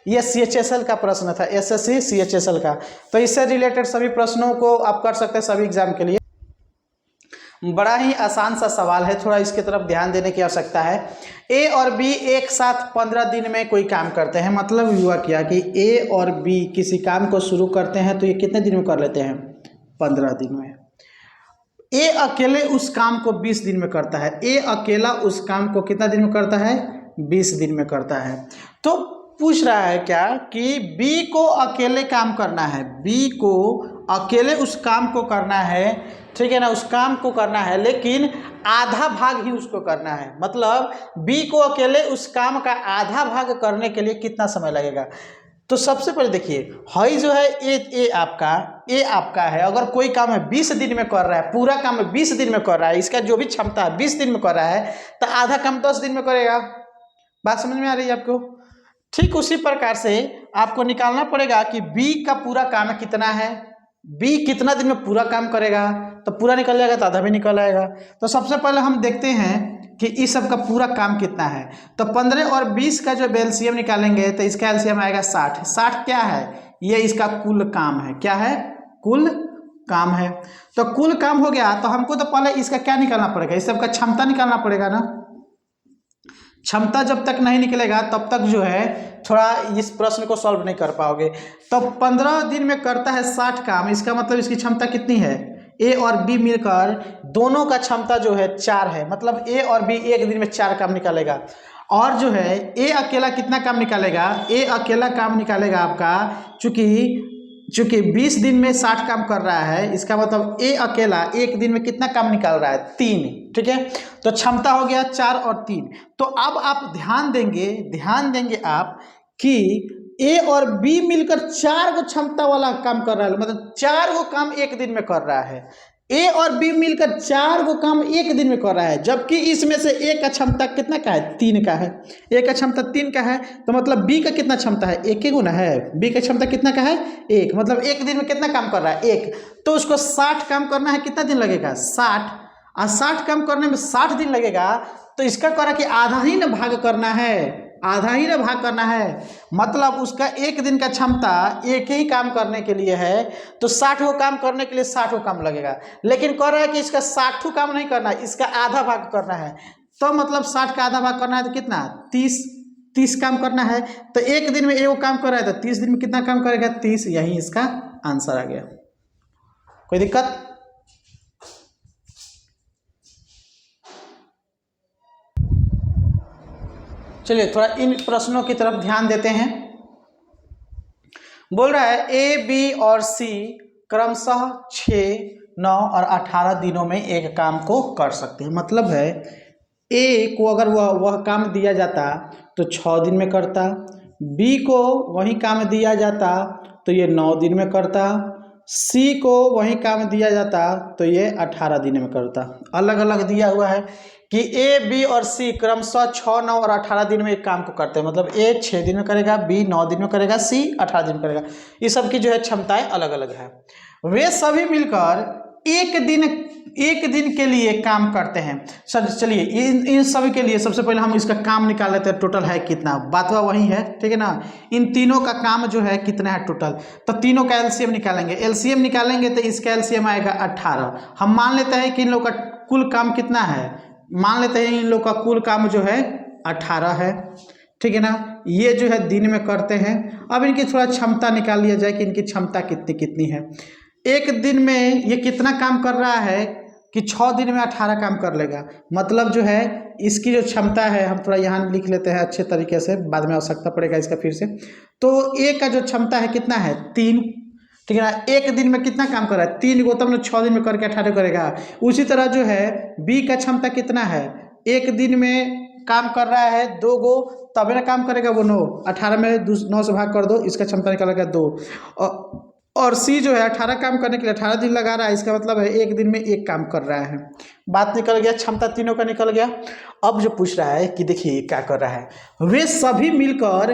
ये CHSL का प्रश्न था, SSC CHSL का। तो इससे रिलेटेड सभी प्रश्नों को आप कर सकते हैं सभी एग्जाम के लिए। बड़ा ही आसान सा सवाल है, थोड़ा इसकी तरफ ध्यान देने की आवश्यकता है। ए और बी एक साथ 15 दिन में कोई काम करते हैं। मतलब हुआ क्या कि ए और बी किसी काम को शुरू करते हैं तो ये कितने दिन में कर लेते हैं, 15 दिन में। ए अकेले उस काम को 20 दिन में करता है। ए अकेला उस काम को कितना दिन में करता है, 20 दिन में करता है। तो पूछ रहा है क्या कि बी को अकेले काम करना है, बी को अकेले उस काम को करना है, ठीक है ना, उस काम को करना है, लेकिन आधा भाग ही उसको करना है। मतलब बी को अकेले उस काम का आधा भाग करने के लिए कितना समय लगेगा। तो सबसे पहले देखिए, हई जो है ए आपका है। अगर कोई काम है 20 दिन में कर रहा है, पूरा काम 20 दिन में कर रहा है, इसका जो भी क्षमता है 20 दिन में कर रहा है, तो आधा काम 10 दिन में करेगा। बात समझ में आ रही है आपको। ठीक उसी प्रकार से आपको निकालना पड़ेगा कि बी का पूरा काम कितना है, बी कितना दिन में पूरा काम करेगा। तो पूरा निकल जाएगा तो आधा भी निकल आएगा। तो सबसे पहले हम देखते हैं कि इस सब का पूरा काम कितना है। तो 15 और 20 का जब एलसीएम निकालेंगे तो इसका एलसीएम आएगा 60। 60 क्या है, ये इसका कुल काम है। क्या है, कुल काम है। तो कुल काम हो गया, तो हमको तो पहले इसका क्या निकालना पड़ेगा, इस सब का क्षमता निकालना पड़ेगा ना। क्षमता जब तक नहीं निकलेगा तब तक जो है थोड़ा इस प्रश्न को सॉल्व नहीं कर पाओगे। तो 15 दिन में करता है 60 काम, इसका मतलब इसकी क्षमता कितनी है, ए और बी मिलकर दोनों का क्षमता जो है 4 है। मतलब ए और बी एक दिन में 4 काम निकालेगा। और जो है ए अकेला कितना काम निकालेगा, ए अकेला काम निकालेगा आपका, चूंकि 20 दिन में 60 काम कर रहा है, इसका मतलब ए अकेला एक दिन में कितना काम निकाल रहा है, 3, ठीक है। तो क्षमता हो गया 4 और 3। तो अब आप ध्यान देंगे आप कि ए और बी मिलकर 4 गो क्षमता वाला काम कर रहा है, मतलब 4 गो काम एक दिन में कर रहा है। ए और बी मिलकर 4 गो काम एक दिन में कर रहा है, जबकि इसमें से ए का क्षमता कितना का है, 3 का है। ए का क्षमता 3 का है, तो मतलब बी का कितना क्षमता है, 1 गुना है। बी का क्षमता कितना का है, 1, मतलब एक दिन में कितना काम कर रहा है, 1। तो उसको 60 काम करना है, कितना दिन लगेगा, 60। और 60 काम करने में 60 दिन लगेगा, तो इसका करा कि आधा ही ना भाग करना है, आधा ही ना भाग करना है। मतलब उसका एक दिन का क्षमता एक ही काम करने के लिए है, तो 60 को काम करने के लिए 60 को काम लगेगा। लेकिन कह रहा है कि इसका 60 काम नहीं करना, इसका आधा भाग करना है। तो मतलब 60 का आधा भाग करना है तो कितना, 30 काम करना है। तो एक दिन में एक काम कर रहा है, तो 30 दिन में कितना काम करेगा, 30। यही इसका आंसर आ गया। कोई दिक्कत? चलिए थोड़ा इन प्रश्नों की तरफ ध्यान देते हैं। बोल रहा है ए, बी और सी क्रमशः 6, 9 और 18 दिनों में एक काम को कर सकते हैं। मतलब है ए को अगर वह काम दिया जाता तो 6 दिन में करता, बी को वही काम दिया जाता तो ये 9 दिन में करता, सी को वही काम दिया जाता तो ये 18 दिन में करता। अलग अलग दिया हुआ है कि ए, बी और सी क्रमशः 6, 9 और 18 दिन में एक काम को करते हैं। मतलब ए 6 दिन में करेगा, बी 9 दिन में करेगा, सी 18 दिन में करेगा। ये सब की जो है क्षमताएं अलग अलग है। वे सभी मिलकर एक दिन के लिए काम करते हैं। सर चलिए इन सभी के लिए सबसे पहले हम इसका काम निकाल लेते हैं, टोटल है कितना। बातवा वही है, ठीक है ना। इन तीनों का काम जो है कितना है टोटल, तो तीनों का एलसीएम निकालेंगे। एलसीएम निकालेंगे तो इसका एलसीएम आएगा 18। हम मान लेते हैं कि इन लोग का कुल काम कितना है, मान लेते हैं इन लोग का कुल काम जो है 18 है, ठीक है ना। ये जो है दिन में करते हैं। अब इनकी थोड़ा क्षमता निकाल लिया जाए कि इनकी क्षमता कितनी कितनी है। एक दिन में ये कितना काम कर रहा है कि 6 दिन में 18 काम कर लेगा। मतलब जो है इसकी जो क्षमता है, हम थोड़ा यहाँ लिख लेते हैं अच्छे तरीके से, बाद में आवश्यकता पड़ेगा इसका फिर से। तो ए का जो क्षमता है कितना है, 3, ठीक है ना। एक दिन में कितना काम कर रहा है, 3 गो, तब ना 6 दिन में करके 18 करेगा। उसी तरह जो है बी का क्षमता कितना है, एक दिन में काम कर रहा है 2 गो, तब ना काम करेगा वो 9, 18 में 9 से भाग कर दो, इसका क्षमता निकालेगा 2। और सी जो है 18 काम करने के लिए 18 दिन लगा रहा है, इसका मतलब है एक दिन में एक काम कर रहा है। बात निकल गया, क्षमता तीनों का निकल गया। अब जो पूछ रहा है कि देखिए क्या कर रहा है, वे सभी मिलकर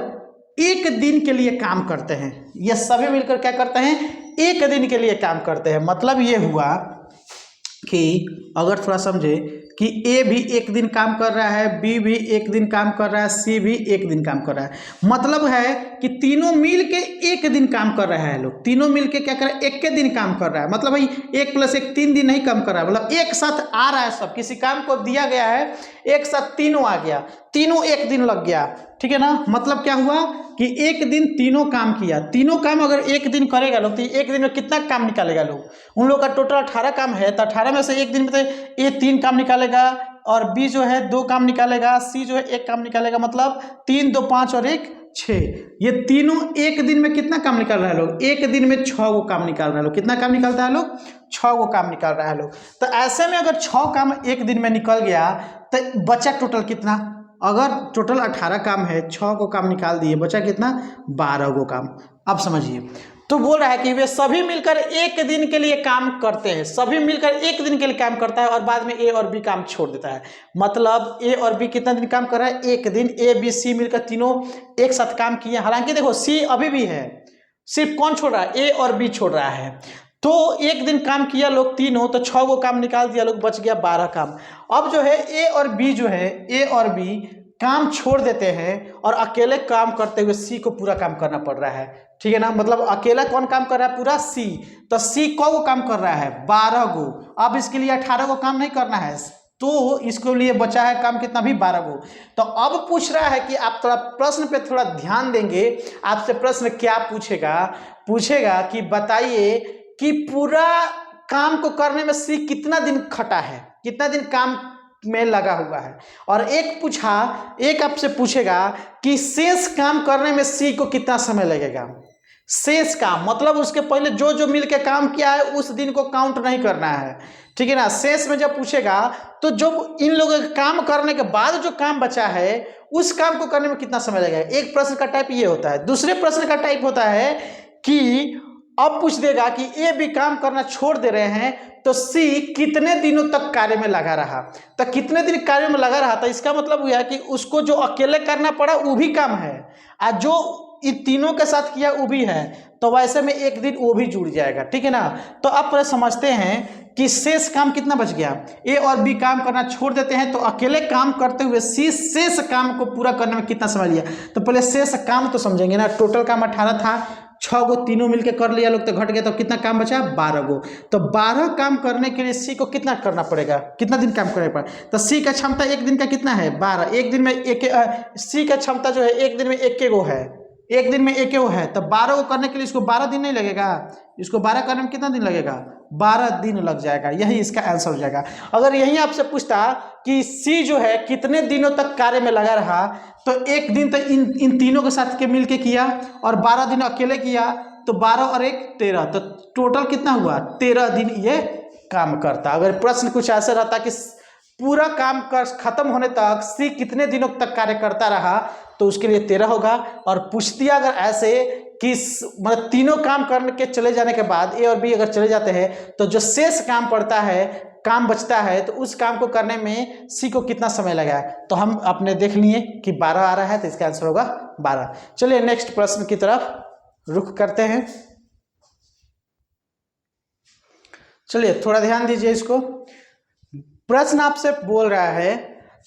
एक दिन के लिए काम करते हैं। ये सभी मिलकर क्या करते हैं, एक दिन के लिए काम करते हैं। मतलब ये हुआ कि अगर थोड़ा समझे कि ए भी एक दिन काम कर रहा है, बी भी एक दिन काम कर रहा है, सी भी एक दिन काम कर रहा है। मतलब है कि तीनों मिल के एक दिन काम कर रहे हैं। लोग तीनों मिल के क्या कर रहे हैं, एक के दिन काम कर रहा है। मतलब भाई 1 + 1 3 दिन नहीं काम कर रहा है, मतलब एक साथ आ रहा है सब। किसी काम को दिया गया है, एक साथ तीनों आ गया, तीनों एक दिन लग गया, ठीक है ना। मतलब क्या हुआ कि एक दिन तीनों काम किया। तीनों काम अगर एक दिन करेगा लोग, तो एक दिन में कितना काम निकालेगा लोग, उन लोग का टोटल 18 काम है, तो 18 में से एक दिन में तो ए 3 काम निकालेगा, और बी जो है 2 काम निकालेगा, सी जो है 1 काम निकालेगा। मतलब 3, 2, 5 और 1 6। ये तीनों एक दिन में कितना काम निकाल रहे हैं लोग, एक दिन में 6 गो काम निकाल रहे हैं लोग। कितना काम निकालता है लोग, 6 गो काम निकाल रहा है लोग। तो ऐसे में अगर 6 काम एक दिन में निकल गया तो बचा टोटल कितना, अगर टोटल 18 काम है, 6 को काम निकाल दिए, बचा कितना, 12 गो काम। अब समझिए, तो बोल रहा है कि वे सभी मिलकर एक दिन के लिए काम करते हैं। सभी मिलकर एक दिन के लिए काम करता है और बाद में ए और बी काम छोड़ देता है। मतलब ए और बी कितना दिन काम कर रहा है, एक दिन। ए बी सी मिलकर तीनों एक साथ काम किए। हालांकि देखो सी अभी भी है, सिर्फ कौन छोड़ रहा है, ए और बी छोड़ रहा है। तो एक दिन काम किया लोग तीनों, तो 6 गो काम निकाल दिया लोग, बच गया 12 काम। अब जो है ए और बी जो है, ए और बी काम छोड़ देते हैं और अकेले काम करते हुए सी को पूरा काम करना पड़ रहा है, ठीक है ना। मतलब अकेला कौन काम कर रहा है, पूरा सी। तो सी को काम कर रहा है, 12 गो। अब इसके लिए 18 गो काम नहीं करना है, तो इसके लिए बचा है काम कितना भी, 12 गो। तो अब पूछ रहा है कि आप थोड़ा प्रश्न पे थोड़ा ध्यान देंगे। आपसे प्रश्न क्या पूछेगा कि बताइए कि पूरा काम को करने में सी कितना दिन खटा है, कितना दिन काम में लगा हुआ है। और एक आपसे पूछेगा कि शेष काम करने में सी को कितना समय लगेगा। शेष काम मतलब उसके पहले जो जो मिल के काम किया है उस दिन को काउंट नहीं करना है, ठीक है ना। शेष में जब पूछेगा तो जो इन लोगों के काम करने के बाद जो काम बचा है उस काम को करने में कितना समय लगेगा। एक प्रश्न का टाइप ये होता है। दूसरे प्रश्न का टाइप होता है कि अब पूछ देगा कि ए भी काम करना छोड़ दे रहे हैं तो सी कितने दिनों तक कार्य में लगा रहा। तो कितने दिन कार्य में लगा रहा था इसका मतलब हुआ कि उसको जो अकेले करना पड़ा वो भी काम है और जो इन तीनों के साथ किया वो भी है, तो वैसे में एक दिन वो भी जुड़ जाएगा, ठीक है ना। तो अब पहले समझते हैं कि शेष काम कितना बच गया। ए और बी काम करना छोड़ देते हैं तो अकेले काम करते हुए सी शेष काम को पूरा करने में कितना समय लिया। तो पहले शेष काम तो समझेंगे ना। टोटल काम 18 था, 6 गो तीनों मिलके कर लिया लोग तो घट गया, तो कितना काम बचा 12 गो। तो 12 काम करने के लिए सी को कितना करना पड़ेगा, कितना दिन काम करना पड़ेगा। तो सी का क्षमता एक दिन का कितना है 12, एक दिन में सी का क्षमता जो है एक दिन में एक गो है, एक दिन में एक वो है। तो 12 को करने के लिए इसको 12 दिन नहीं लगेगा, इसको 12 करने में कितना दिन लगेगा 12 दिन लग जाएगा। यही इसका आंसर हो जाएगा। अगर यही आपसे पूछता कि सी जो है कितने दिनों तक कार्य में लगा रहा तो एक दिन तो इन तीनों के साथ के मिलके किया और 12 दिन अकेले किया, तो 12 और 1 13, तो टोटल कितना हुआ 13 दिन ये काम करता। अगर प्रश्न कुछ ऐसा रहता कि पूरा काम कर खत्म होने तक सी कितने दिनों तक कार्य करता रहा तो उसके लिए 13 होगा। और पूछ दिया अगर ऐसे कि मतलब तीनों काम करने के चले जाने के बाद ए और बी अगर चले जाते हैं तो जो शेष काम पड़ता है, काम बचता है, तो उस काम को करने में सी को कितना समय लगा है। तो हम अपने देख लिए कि 12 आ रहा है तो इसका आंसर होगा 12। चलिए नेक्स्ट प्रश्न की तरफ रुख करते हैं। चलिए थोड़ा ध्यान दीजिए इसको। प्रश्न आपसे बोल रहा है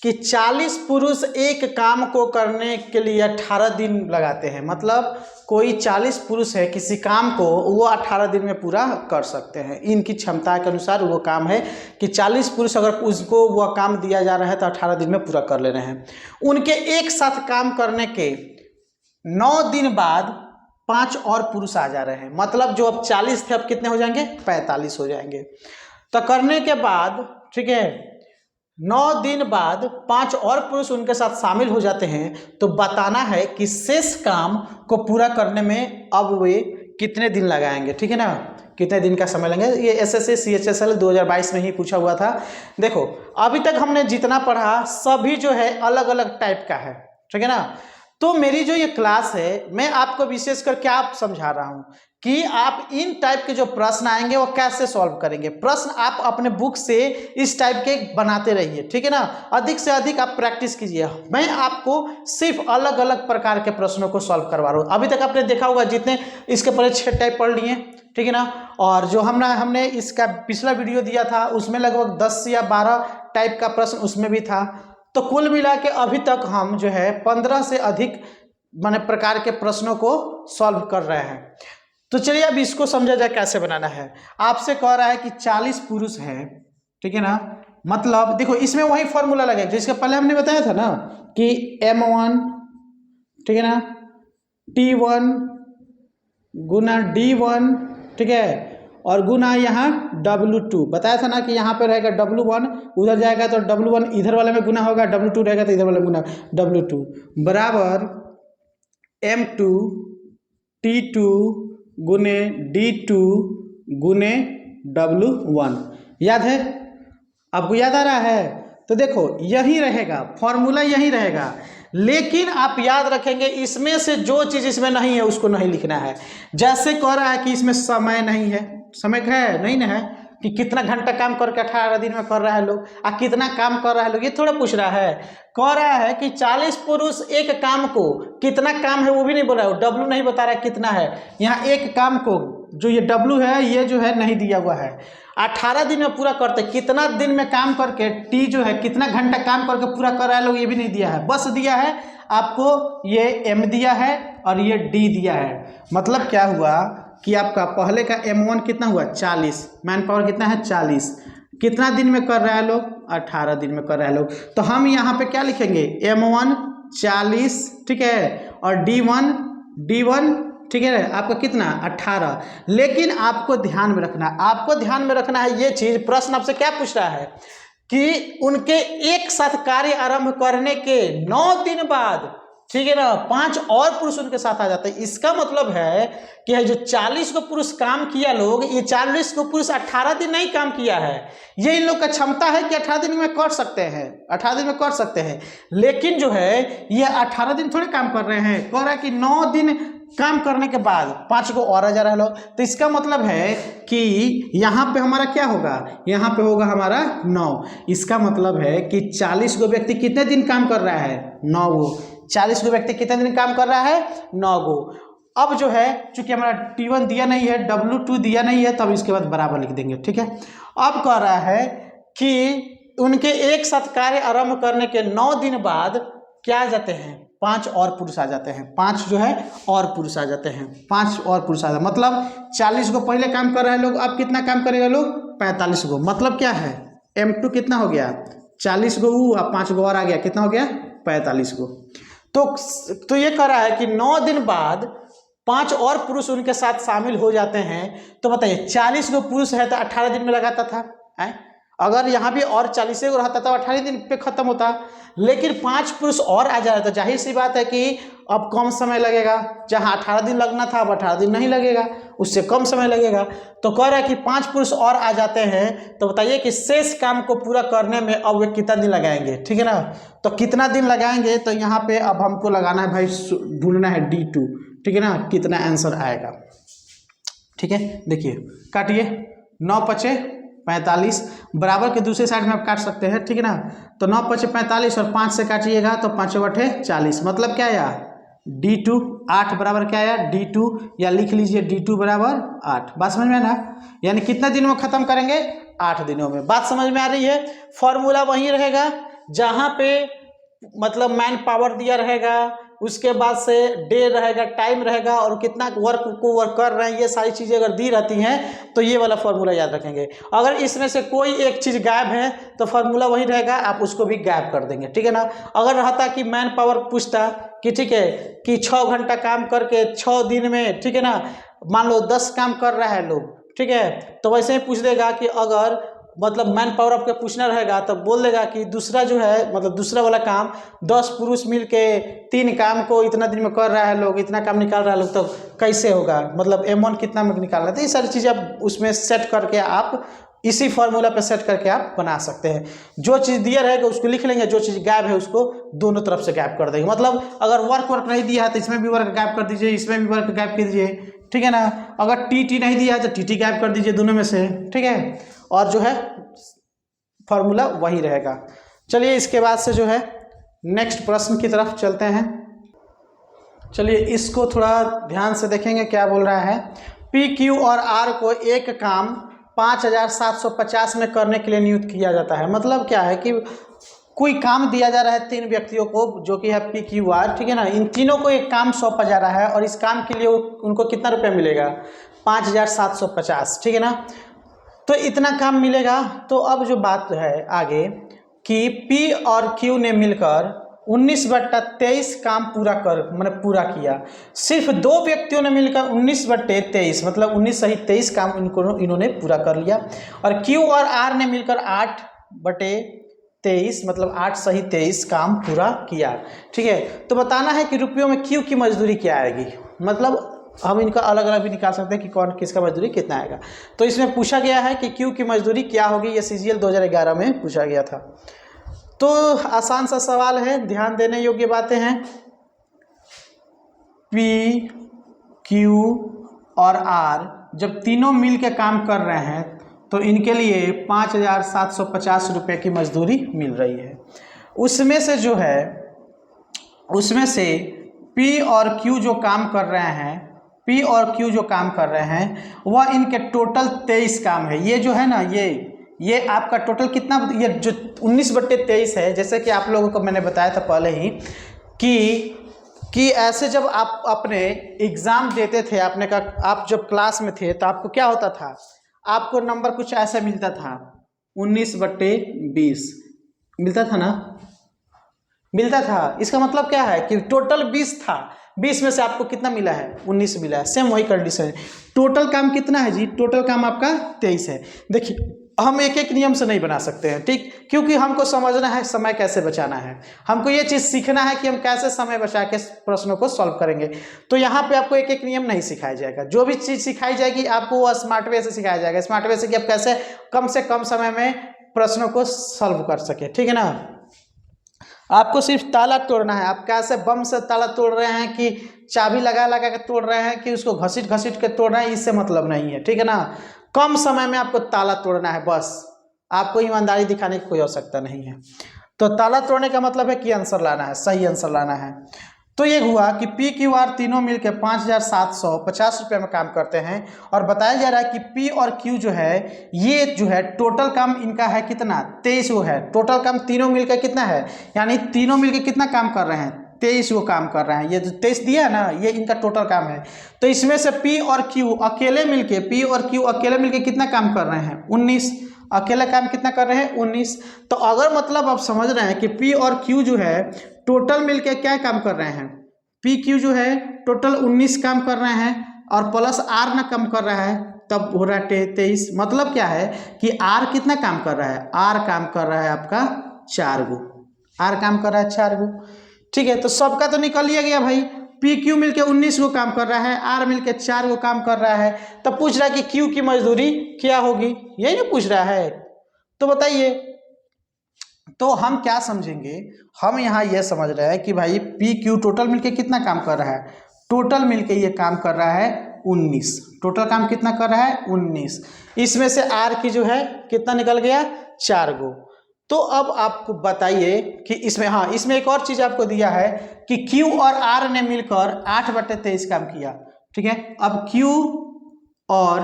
कि 40 पुरुष एक काम को करने के लिए 18 दिन लगाते हैं। मतलब कोई 40 पुरुष है, किसी काम को वो 18 दिन में पूरा कर सकते हैं। इनकी क्षमता के अनुसार वो काम है कि 40 पुरुष अगर उसको वह काम दिया जा रहा है तो 18 दिन में पूरा कर ले रहे हैं। उनके एक साथ काम करने के 9 दिन बाद 5 और पुरुष आ जा रहे हैं। मतलब जो अब 40 थे अब कितने हो जाएंगे 45 हो जाएंगे। तो करने के बाद ठीक है 9 दिन बाद 5 और पुरुष उनके साथ शामिल हो जाते हैं, तो बताना है कि शेष काम को पूरा करने में अब वे कितने दिन लगाएंगे, ठीक है ना, कितने दिन का समय लेंगे। ये एसएससी सीएचएसएल 2022 में ही पूछा हुआ था। देखो अभी तक हमने जितना पढ़ा सभी जो है अलग अलग टाइप का है, ठीक है ना। तो मेरी जो ये क्लास है मैं आपको विशेषकर क्या समझा रहा हूँ कि आप इन टाइप के जो प्रश्न आएंगे वो कैसे सॉल्व करेंगे। प्रश्न आप अपने बुक से इस टाइप के बनाते रहिए, ठीक है ना। अधिक से अधिक आप प्रैक्टिस कीजिए। मैं आपको सिर्फ अलग अलग प्रकार के प्रश्नों को सॉल्व करवा रहा हूँ। अभी तक आपने देखा होगा जितने इसके पहले 6 टाइप पढ़ लिए, ठीक है ना। और जो हमने इसका पिछला वीडियो दिया था उसमें लगभग 10 या 12 टाइप का प्रश्न उसमें भी था। तो कुल मिला के अभी तक हम जो है 15 से अधिक माने प्रकार के प्रश्नों को सॉल्व कर रहे हैं। तो चलिए अब इसको समझा जाए कैसे बनाना है। आपसे कह रहा है कि 40 पुरुष हैं, ठीक है ना। मतलब देखो इसमें वही फॉर्मूला लगेगा जिसके पहले हमने बताया था ना कि M1 ठीक है ना T1 गुना D1 ठीक है और गुना यहाँ W2 बताया था ना कि यहाँ पे रहेगा W1 उधर जाएगा तो W1 इधर वाले में गुना होगा, W2 रहेगा तो इधर वाले में गुना W2 बराबर M2 T2 गुने D2 गुने W1। याद है, आपको याद आ रहा है। तो देखो यही रहेगा फॉर्मूला, यही रहेगा। लेकिन आप याद रखेंगे इसमें से जो चीज़ इसमें नहीं है उसको नहीं लिखना है। जैसे कह रहा है कि इसमें समय नहीं है, समय है नहीं ना है कि कितना घंटा काम करके 18 दिन में कर रहा है लोग, कितना काम कर रहा है लोग, ये थोड़ा पूछ रहा है। कह रहा है कि 40 पुरुष एक काम को, कितना काम है वो भी नहीं बोल रहा है, W नहीं बता रहा है कितना है। यहाँ एक काम को जो ये W है ये जो है नहीं दिया हुआ है। 18 दिन में पूरा करते, कितना दिन में काम करके T जो है कितना घंटा काम करके पूरा कर रहा है लोग ये भी नहीं दिया है। बस दिया है आपको ये M दिया है और ये D दिया है। मतलब क्या हुआ कि आपका पहले का M1 कितना हुआ 40, मैन पावर कितना है 40, कितना दिन में कर रहा है लोग 18 दिन में कर रहा है लोग। तो हम यहाँ पे क्या लिखेंगे M1 40 ठीक है और D1 ठीक है आपका कितना 18। लेकिन आपको ध्यान में रखना है ये चीज। प्रश्न आपसे क्या पूछ रहा है कि उनके एक साथ कार्य आरंभ करने के 9 दिन बाद ठीक है ना, 5 और पुरुष उनके साथ आ जाते हैं। इसका मतलब है कि जो 40 को पुरुष काम किया लोग, ये 40 को पुरुष 18 दिन नहीं काम किया है। ये इन लोग का क्षमता है कि 18 दिन में कर सकते हैं, 18 दिन में कर सकते हैं। लेकिन जो है ये 18 दिन थोड़े काम कर रहे हैं, कह रहा है कि 9 दिन काम करने के बाद 5 को और आ जा रहा है लोग। तो इसका मतलब है कि यहाँ पे हमारा क्या होगा, यहाँ पे होगा हमारा 9। इसका मतलब है कि 40 को व्यक्ति कितने दिन काम कर रहा है, 9 गो। 40 को व्यक्ति कितने दिन काम कर रहा है, 9 गो। अब जो है चूंकि हमारा T1 दिया नहीं है, W2 दिया नहीं है, तब इसके बाद बराबर लिख देंगे, ठीक है। अब कह रहा है कि उनके एक साथ कार्य आरंभ करने के 9 दिन बाद क्या आ जाते हैं, 5 और पुरुष आ जाते हैं। 5 जो है और पुरुष आ जाते हैं, 5 और पुरुष आ जाते हैं। मतलब 40 को पहले काम कर रहे हैं लोग, अब कितना काम करेगा लोग, 45 को। मतलब क्या है, M2 कितना हो गया, 40 को वो, अब 5 को और आ गया, कितना हो गया, 45 को। तो ये कह रहा है कि 9 दिन बाद 5 और पुरुष उनके साथ शामिल हो जाते हैं। तो बताइए 40 को पुरुष है तो 18 दिन में लगाता था, है? अगर यहाँ भी और 40 को रहता तो 18 दिन पे खत्म होता। लेकिन 5 पुरुष और आ जा रहा था, जाहिर सी बात है कि अब कम समय लगेगा। जहाँ 18 दिन लगना था अब 18 दिन नहीं लगेगा, उससे कम समय लगेगा। तो कह रहा है कि 5 पुरुष और आ जाते हैं। तो बताइए कि शेष काम को पूरा करने में अब वे कितना दिन लगाएंगे, ठीक है ना। तो कितना दिन लगाएंगे, तो यहाँ पे अब हमको लगाना है भाई, ढूंढना है D2, ठीक है ना, कितना आंसर आएगा। ठीक है, देखिए काटिए, 9 पचे 45, बराबर के दूसरे साइड में आप काट सकते हैं, ठीक है ना। तो 9 पचे 45 और 5 से काटिएगा तो 5 बटे 40, मतलब क्या आया, D2। 8 बराबर क्या आया, D2, या लिख लीजिए D2 बराबर 8। बात समझ में ना, यानी कितना दिनों में खत्म करेंगे, 8 दिनों में। बात समझ में आ रही है। फॉर्मूला वही रहेगा जहाँ पे मतलब मैन पावर दिया रहेगा, उसके बाद से डे रहेगा, टाइम रहेगा, और कितना वर्क को वर्क कर रहे हैं, ये सारी चीज़ें अगर दी रहती हैं तो ये वाला फॉर्मूला याद रखेंगे। अगर इसमें से कोई एक चीज़ गायब है तो फॉर्मूला वही रहेगा, आप उसको भी गायब कर देंगे, ठीक है ना। अगर रहता कि मैन पावर पूछता कि ठीक है कि 6 घंटा काम करके 6 दिन में, ठीक है ना, मान लो 10 काम कर रहा है लोग, ठीक है, तो वैसे ही पूछ देगा कि अगर मतलब मैन पावर आपके पूछना रहेगा तो बोल देगा कि दूसरा जो है मतलब दूसरा वाला काम 10 पुरुष मिलके 3 काम को इतना दिन में कर रहा है लोग, इतना काम निकाल रहा है लोग, तो कैसे होगा, मतलब M1 कितना में निकाल रहा है। तो ये सारी चीज़ें आप उसमें सेट करके आप इसी फॉर्मूला पे सेट करके आप बना सकते हैं। जो चीज़ दिया रहेगा उसको लिख लेंगे, जो चीज़ गायब है उसको दोनों तरफ से गायब कर देंगे। मतलब अगर वर्क नहीं दिया है तो इसमें भी वर्क गायब कर दीजिए, इसमें भी वर्क गायब कर दीजिए, ठीक है ना। अगर TT नहीं दिया है तो TT गायब कर दीजिए दोनों में से, ठीक है। और जो है फॉर्मूला वही रहेगा। चलिए इसके बाद से जो है नेक्स्ट प्रश्न की तरफ चलते हैं। चलिए इसको थोड़ा ध्यान से देखेंगे, क्या बोल रहा है। P, Q और R को एक काम 5750 में करने के लिए नियुक्त किया जाता है। मतलब क्या है कि कोई काम दिया जा रहा है 3 व्यक्तियों को, जो कि है P, Q, R, ठीक है ना। इन तीनों को एक काम सौंपा जा रहा है और इस काम के लिए उनको कितना रुपया मिलेगा, 5750, ठीक है ना। तो इतना काम मिलेगा। तो अब जो बात है आगे कि P और Q ने मिलकर 19/23 काम पूरा किया। सिर्फ 2 व्यक्तियों ने मिलकर 19/23 मतलब 19 सही 23 काम इन्होंने पूरा कर लिया। और Q और R ने मिलकर 8/23 मतलब 8 सही 23 काम पूरा किया, ठीक है। तो बताना है कि रुपयों में Q की मजदूरी क्या आएगी। मतलब हम इनका अलग अलग भी निकाल सकते हैं कि कौन किसका मजदूरी कितना आएगा। तो इसमें पूछा गया है कि Q की मजदूरी क्या होगी, ये CGL 2011 में पूछा गया था। तो आसान सा सवाल है, ध्यान देने योग्य बातें हैं। P, Q और R जब तीनों मिल के काम कर रहे हैं तो इनके लिए 5750 रुपये की मजदूरी मिल रही है। उसमें से P और Q जो काम कर रहे हैं वह इनके टोटल 23 काम है। ये जो है ना, ये आपका टोटल कितना, ये जो 19/23 है, जैसे कि आप लोगों को मैंने बताया था पहले ही कि ऐसे जब आप अपने एग्ज़ाम देते थे, आप जब क्लास में थे तो आपको क्या होता था, आपको नंबर कुछ ऐसा मिलता था 19/20 मिलता था ना, मिलता था। इसका मतलब क्या है कि टोटल 20 था, 20 में से आपको कितना मिला है, 19 मिला है। सेम वही कंडीशन है। टोटल काम कितना है जी, टोटल काम आपका 23 है। देखिए हम एक एक नियम से नहीं बना सकते हैं, ठीक, क्योंकि हमको समझना है समय कैसे बचाना है, हमको ये चीज़ सीखना है कि हम कैसे समय बचा के प्रश्नों को सॉल्व करेंगे। तो यहाँ पे आपको एक एक नियम नहीं सिखाया जाएगा, जो भी चीज़ सिखाई जाएगी आपको वो स्मार्ट वे से सिखाया जाएगा, स्मार्ट वे से कि आप कैसे कम से कम समय में प्रश्नों को सॉल्व कर सके, ठीक है ना। आपको सिर्फ ताला तोड़ना है, आप कैसे बम से ताला तोड़ रहे हैं कि चाबी लगा लगा के तोड़ रहे हैं कि उसको घसीट घसीट के तोड़ रहे हैं, इससे मतलब नहीं है, ठीक है ना। कम समय में आपको ताला तोड़ना है, बस आपको ईमानदारी दिखाने की कोई आवश्यकता नहीं है। तो ताला तोड़ने का मतलब है कि आंसर लाना है, सही आंसर लाना है। तो ये हुआ कि पी क्यू आर तीनों मिलकर 5750 रुपये में काम करते हैं, और बताया जा रहा है कि पी और क्यू जो है ये जो है टोटल काम इनका है कितना, 23 वो है। टोटल काम तीनों मिलकर कितना है, यानी तीनों मिलकर कितना काम कर रहे हैं, 23 वो काम कर रहे हैं। ये जो 23 दिया है ना, ये इनका टोटल काम है। तो इसमें से पी और क्यू अकेले मिलके कितना काम कर रहे हैं, 19। अकेला काम कितना कर रहे हैं, 19। तो अगर मतलब आप समझ रहे हैं कि पी और क्यू जो है टोटल मिलके क्या काम कर रहे हैं, पी क्यू जो है टोटल 19 काम कर रहे हैं, और प्लस आर ना कम कर रहा है, तब हो रहा है 23। मतलब क्या है कि आर कितना काम कर रहा है, आर काम कर रहा है आपका 4 गो, आर काम कर रहा है 4 गो, ठीक है। तो सबका तो निकल लिया गया भाई, पी क्यू मिलके 19 को काम कर रहा है, आर मिलके 4 को काम कर रहा है। तब पूछ रहा है कि क्यू की मजदूरी क्या होगी, यही ना पूछ रहा है। तो बताइए, तो हम क्या समझेंगे, हम यहाँ यह समझ रहे हैं कि भाई पी क्यू टोटल मिलके कितना काम कर रहा है, टोटल मिलके ये काम कर रहा है 19। टोटल काम कितना कर रहा है, 19। इसमें से आर की जो है कितना निकल गया, 4 गो। तो अब आपको बताइए कि इसमें, हाँ इसमें एक और चीज़ आपको दिया है कि Q और R ने मिलकर 8/23 काम किया, ठीक है। अब Q और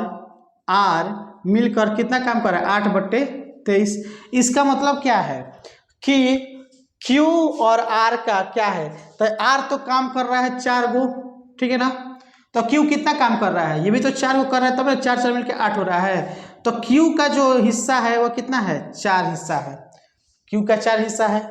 R मिलकर कितना काम कर रहा है, 8/23। इसका मतलब क्या है कि Q और R का क्या है, तो R तो काम कर रहा है 4 गो, ठीक है ना। तो Q कितना काम कर रहा है, ये भी तो 4 गो कर रहा है, तब 4 मिलकर 8 हो रहा है। तो Q का जो हिस्सा है वो कितना है, 4 हिस्सा है। Q का 4 हिस्सा है,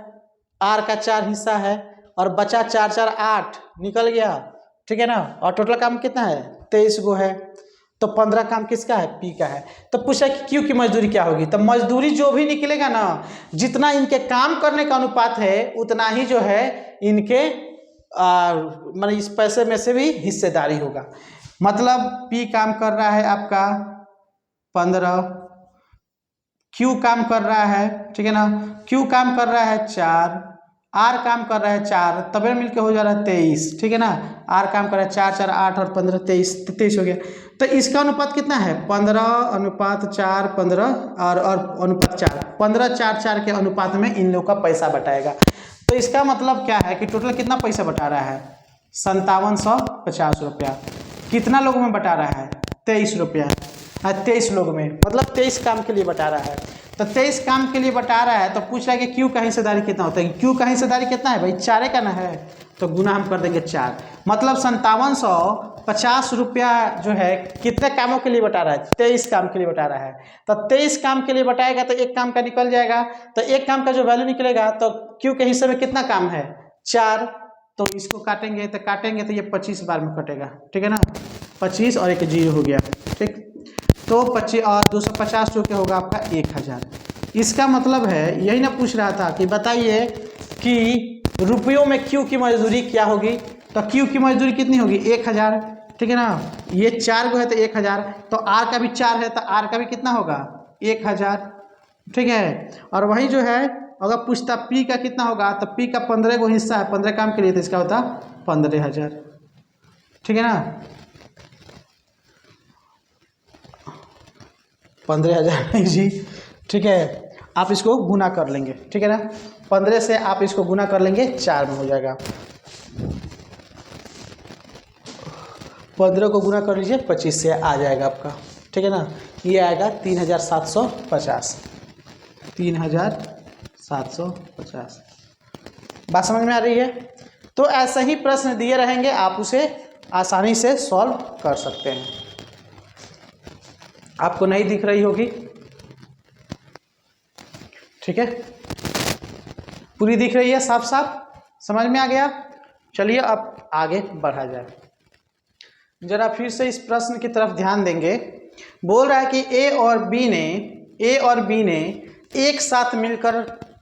R का 4 हिस्सा है, और बचा 4 4 8 निकल गया, ठीक है ना। और टोटल काम कितना है, 23 गो है। तो 15 काम किसका है, P का है। तो पूछा कि Q की मजदूरी क्या होगी, तो मजदूरी जो भी निकलेगा ना, जितना इनके काम करने का अनुपात है उतना ही जो है इनके मतलब इस पैसे में से भी हिस्सेदारी होगा। मतलब P काम कर रहा है आपका 15, Q काम कर रहा है, ठीक है ना, Q काम कर रहा है 4, R काम कर रहा है 4, तबे मिलके हो जा रहा है 23, ठीक है ना। R काम कर रहा है 4 4 8 और 15 23 हो गया। तो इसका अनुपात कितना है, 15:4 15 और अनुपात 4, 15:4 के अनुपात में इन लोग का पैसा बटाएगा। तो इसका मतलब क्या है कि टोटल कितना पैसा बटा रहा है, 5750 रुपया। कितना लोगों में बटा रहा है, 23 रुपया, 23 लोग में, मतलब 23 काम के लिए बता रहा है। तो 23 काम के लिए बता रहा है, तो पूछ रहा है कि Q का हिस्सेदारी कितना होता है। Q का हिस्सेदारी कितना है भाई, 4 का ना है, तो गुना हम कर देंगे 4। मतलब 5750 रुपया जो है कितने कामों के लिए बता रहा है, 23 काम के लिए बता रहा है। तो 23 काम के लिए बताएगा तो एक काम का निकल जाएगा, तो एक काम का जो वैल्यू निकलेगा, तो Q के हिस्से में कितना काम है, 4। तो इसको काटेंगे तो ये 25 बार में कटेगा, ठीक है ना। 25 और एक 0 हो गया, ठीक। तो 25 और 250 जो क्या होगा आपका 1000। इसका मतलब है, यही ना पूछ रहा था कि बताइए कि रुपयों में Q की मजदूरी क्या होगी। तो Q की मजदूरी कितनी होगी, 1000, ठीक है ना। ये 4 गो है तो 1000, तो R का भी 4 है तो R का भी कितना होगा, 1000, ठीक है। और वही जो है अगर पूछता P का कितना होगा, तो P का 15 गो हिस्सा है, 15 काम के लिए, तो इसका होता 15000, ठीक है ना। 15000 नहीं जी, ठीक है। आप इसको गुना कर लेंगे, ठीक है ना। 15 से आप इसको गुना कर लेंगे, 4 में हो जाएगा। 15 को गुना कर लीजिए 25 से, आ जाएगा आपका, ठीक है ना। ये आएगा 3750, 3750। बात समझ में आ रही है। तो ऐसे ही प्रश्न दिए रहेंगे, आप उसे आसानी से सॉल्व कर सकते हैं। आपको नहीं दिख रही होगी, ठीक है, पूरी दिख रही है, साफ साफ समझ में आ गया। चलिए अब आगे बढ़ा जाए। जरा फिर से इस प्रश्न की तरफ ध्यान देंगे। बोल रहा है कि ए और बी ने एक साथ मिलकर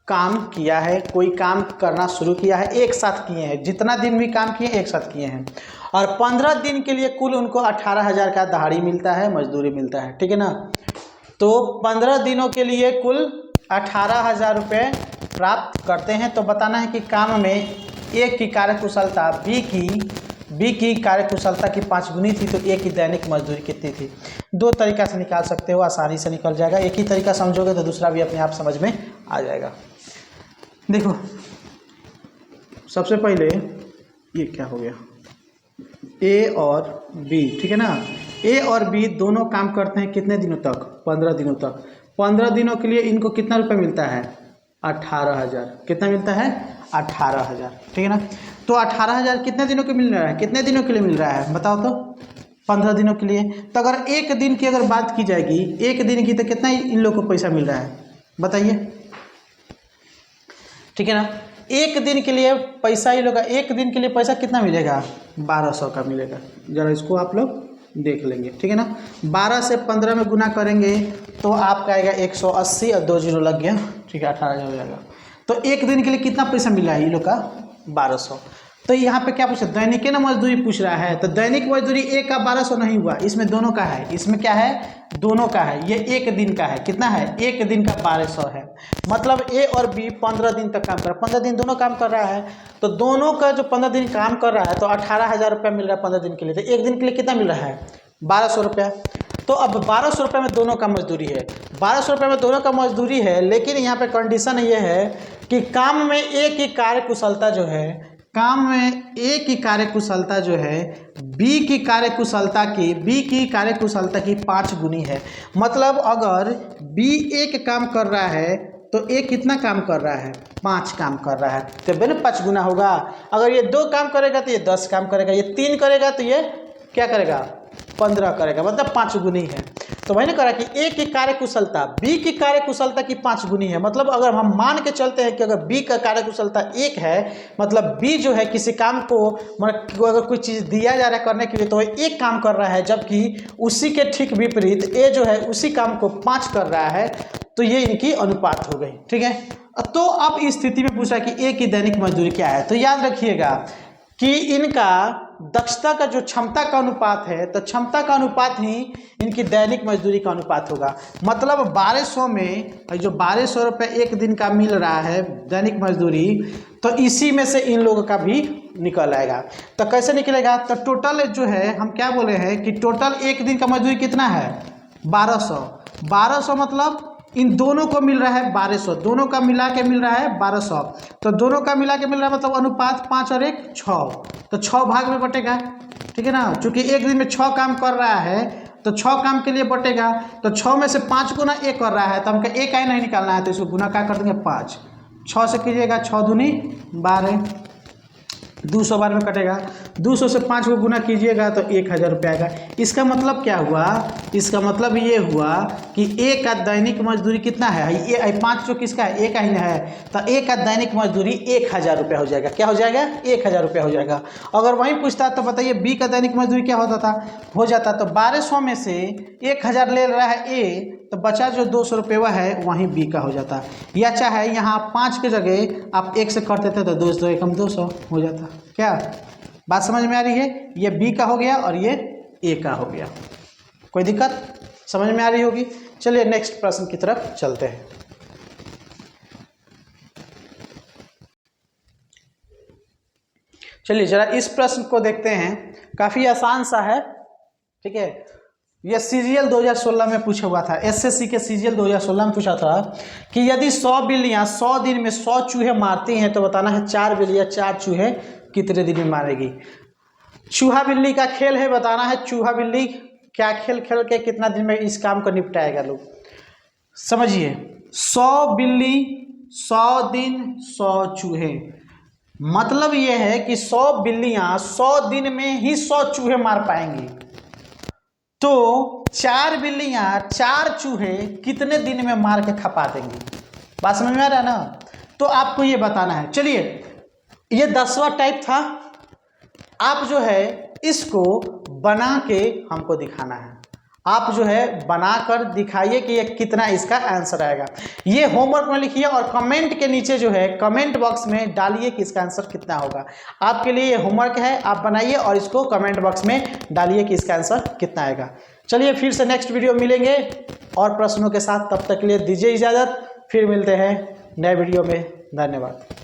काम किया है, कोई काम करना शुरू किया है, एक साथ किए हैं, जितना दिन भी काम किए एक साथ किए हैं, और 15 दिन के लिए कुल उनको 18,000 का दिहाड़ी मिलता है, मजदूरी मिलता है, ठीक है ना। तो 15 दिनों के लिए कुल 18,000 रुपये प्राप्त करते हैं। तो बताना है कि काम में ए की कार्यकुशलता बी की कार्यकुशलता की 5 गुनी थी, तो ए की दैनिक मजदूरी कितनी थी। दो तरीका से निकाल सकते हो, आसानी से निकल जाएगा। एक ही तरीका समझोगे तो दूसरा भी अपने आप समझ में आ जाएगा। देखो सबसे पहले ये क्या हो गया, ए और बी, ठीक है ना। ए और बी दोनों काम करते हैं कितने दिनों तक, 15 दिनों तक। 15 दिनों के लिए इनको कितना रुपये मिलता है, 18,000। कितना मिलता है, 18,000, ठीक है ना। तो 18,000 कितने दिनों के मिल रहा है, कितने दिनों के लिए मिल रहा है बताओ तो, 15 दिनों के लिए। तो अगर एक दिन की अगर बात की जाएगी, एक दिन की, तो कितना इन लोगों को पैसा मिल रहा है बताइए, ठीक है ना। एक दिन के लिए पैसा ही लोग, एक दिन के लिए पैसा कितना मिलेगा, 1200 का मिलेगा। जरा इसको आप लोग देख लेंगे, ठीक है ना। 12 से 15 में गुना करेंगे तो आपका आएगा 180 और 2 जीरो लग गया, ठीक है, 18,000 हो जाएगा। तो एक दिन के लिए कितना पैसा मिला है ये लोग का, 1200। तो यहाँ पे क्या पूछा, दैनिक ना मजदूरी पूछ रहा है। तो दैनिक मजदूरी एक का 1200 नहीं हुआ, इसमें दोनों का है, इसमें क्या है, दोनों का है। ये एक दिन का है, कितना है, एक दिन का 1200 है। मतलब ए और बी 15 दिन तक काम कर रहा है, 15 दिन दोनों काम कर रहा है। तो दोनों का जो 15 दिन काम कर रहा है तो 18,000 रुपया मिल रहा है 15 दिन के लिए। तो एक दिन के लिए कितना मिल रहा है, 1200 रुपया। तो अब 1200 रुपये में दोनों का मजदूरी है, 1200 रुपये में दोनों का मजदूरी है। लेकिन यहाँ पे कंडीशन ये है कि काम में ए की कार्यकुशलता जो है, काम में ए की कार्यकुशलता जो है बी की कार्यकुशलता की 5 गुनी है। मतलब अगर बी एक काम कर रहा है तो ए कितना काम कर रहा है, 5 काम कर रहा है, तब ना 5 गुना होगा। अगर ये 2 काम करेगा तो ये 10 काम करेगा, ये 3 करेगा तो ये क्या करेगा, 15 करेगा, मतलब 5 गुनी है। तो वही ना करा कि ए की कार्यकुशलता बी की कार्यकुशलता की 5 गुनी है। मतलब अगर हम मान के चलते हैं कि अगर बी का कार्यकुशलता 1 है, मतलब बी जो है किसी काम को, मतलब अगर कोई चीज़ दिया जा रहा है करने के लिए, तो वो 1 काम कर रहा है, जबकि उसी के ठीक विपरीत ए जो है उसी काम को 5 कर रहा है। तो ये इनकी अनुपात हो गई, ठीक है। तो अब इस स्थिति में पूछा कि ए की दैनिक मजदूरी क्या है। तो याद रखिएगा कि इनका दक्षता का जो क्षमता का अनुपात है, तो क्षमता का अनुपात ही इनकी दैनिक मजदूरी का अनुपात होगा। मतलब 1200 में जो 1200 रुपये एक दिन का मिल रहा है दैनिक मजदूरी, तो इसी में से इन लोगों का भी निकल आएगा। तो कैसे निकलेगा, तो टोटल जो है हम क्या बोले हैं कि टोटल एक दिन का मजदूरी कितना है, 1200 मतलब इन दोनों को मिल रहा है 1200, दोनों का मिला के मिल रहा है 1200। तो दोनों का मिला के मिल रहा है मतलब अनुपात 5 और 1 6, तो 6 भाग में बटेगा, ठीक है ना। चूंकि एक दिन में 6 काम कर रहा है तो 6 काम के लिए बटेगा, तो 6 में से 5 गुना 1 कर रहा है, तो हमको 1 ही नहीं निकालना है, तो इसको गुना क्या कर देंगे 5। 6 से कीजिएगा 6 दूनी 12, 200 बार में कटेगा, 200 से 5 को गुना कीजिएगा तो 1000 रुपये आएगा। इसका मतलब क्या हुआ, इसका मतलब ये हुआ कि ए का दैनिक मजदूरी कितना है, ये 5 जो किसका है, ए का ही है। तो ए का दैनिक मजदूरी 1000 रुपये हो जाएगा। क्या हो जाएगा, 1000 रुपये हो जाएगा। अगर वहीं पूछता तो बताइए बी का दैनिक मजदूरी क्या होता था, हो जाता। तो 1200 में से 1000 ले रहा है ए, तो बचा जो 200 रुपये वह है वहीं बी का हो जाता। या चाहे यहाँ 5 के जगह आप 1 से करते थे तो 200 एकम 200 हो जाता। क्या बात समझ में आ रही है, ये बी का हो गया और ये ए का हो गया। कोई दिक्कत समझ में आ रही होगी। चलिए नेक्स्ट प्रश्न की तरफ चलते हैं। चलिए जरा इस प्रश्न को देखते हैं, काफ़ी आसान सा है, ठीक है। यह सीजीएल 2016 में पूछा हुआ था, एसएससी के सीजीएल 2016 में पूछा था कि यदि 100 बिल्लियाँ 100 दिन में 100 चूहे मारती हैं तो बताना है 4 बिल्लियाँ 4 चूहे कितने दिन में मारेगी। चूहा बिल्ली का खेल है, बताना है चूहा बिल्ली क्या खेल खेल के कितना दिन में इस काम को निपटाएगा। लोग समझिए, 100 बिल्ली 100 दिन 100 चूहे, मतलब ये है कि 100 बिल्लियाँ 100 दिन में ही 100 चूहे मार पाएंगी। तो 4 बिल्लियाँ 4 चूहे कितने दिन में मार के खपा देंगी। बात समझ में आ रहा है ना। तो आपको ये बताना है। चलिए ये 10वां टाइप था, आप जो है इसको बना के हमको दिखाना है। आप जो है बनाकर दिखाइए कि ये कितना इसका आंसर आएगा। ये होमवर्क में लिखिए और कमेंट के नीचे जो है कमेंट बॉक्स में डालिए कि इसका आंसर कितना होगा। आपके लिए ये होमवर्क है, आप बनाइए और इसको कमेंट बॉक्स में डालिए कि इसका आंसर कितना आएगा। चलिए फिर से नेक्स्ट वीडियो मिलेंगे और प्रश्नों के साथ, तब तक के लिए दीजिए इजाज़त। फिर मिलते हैं नए वीडियो में। धन्यवाद।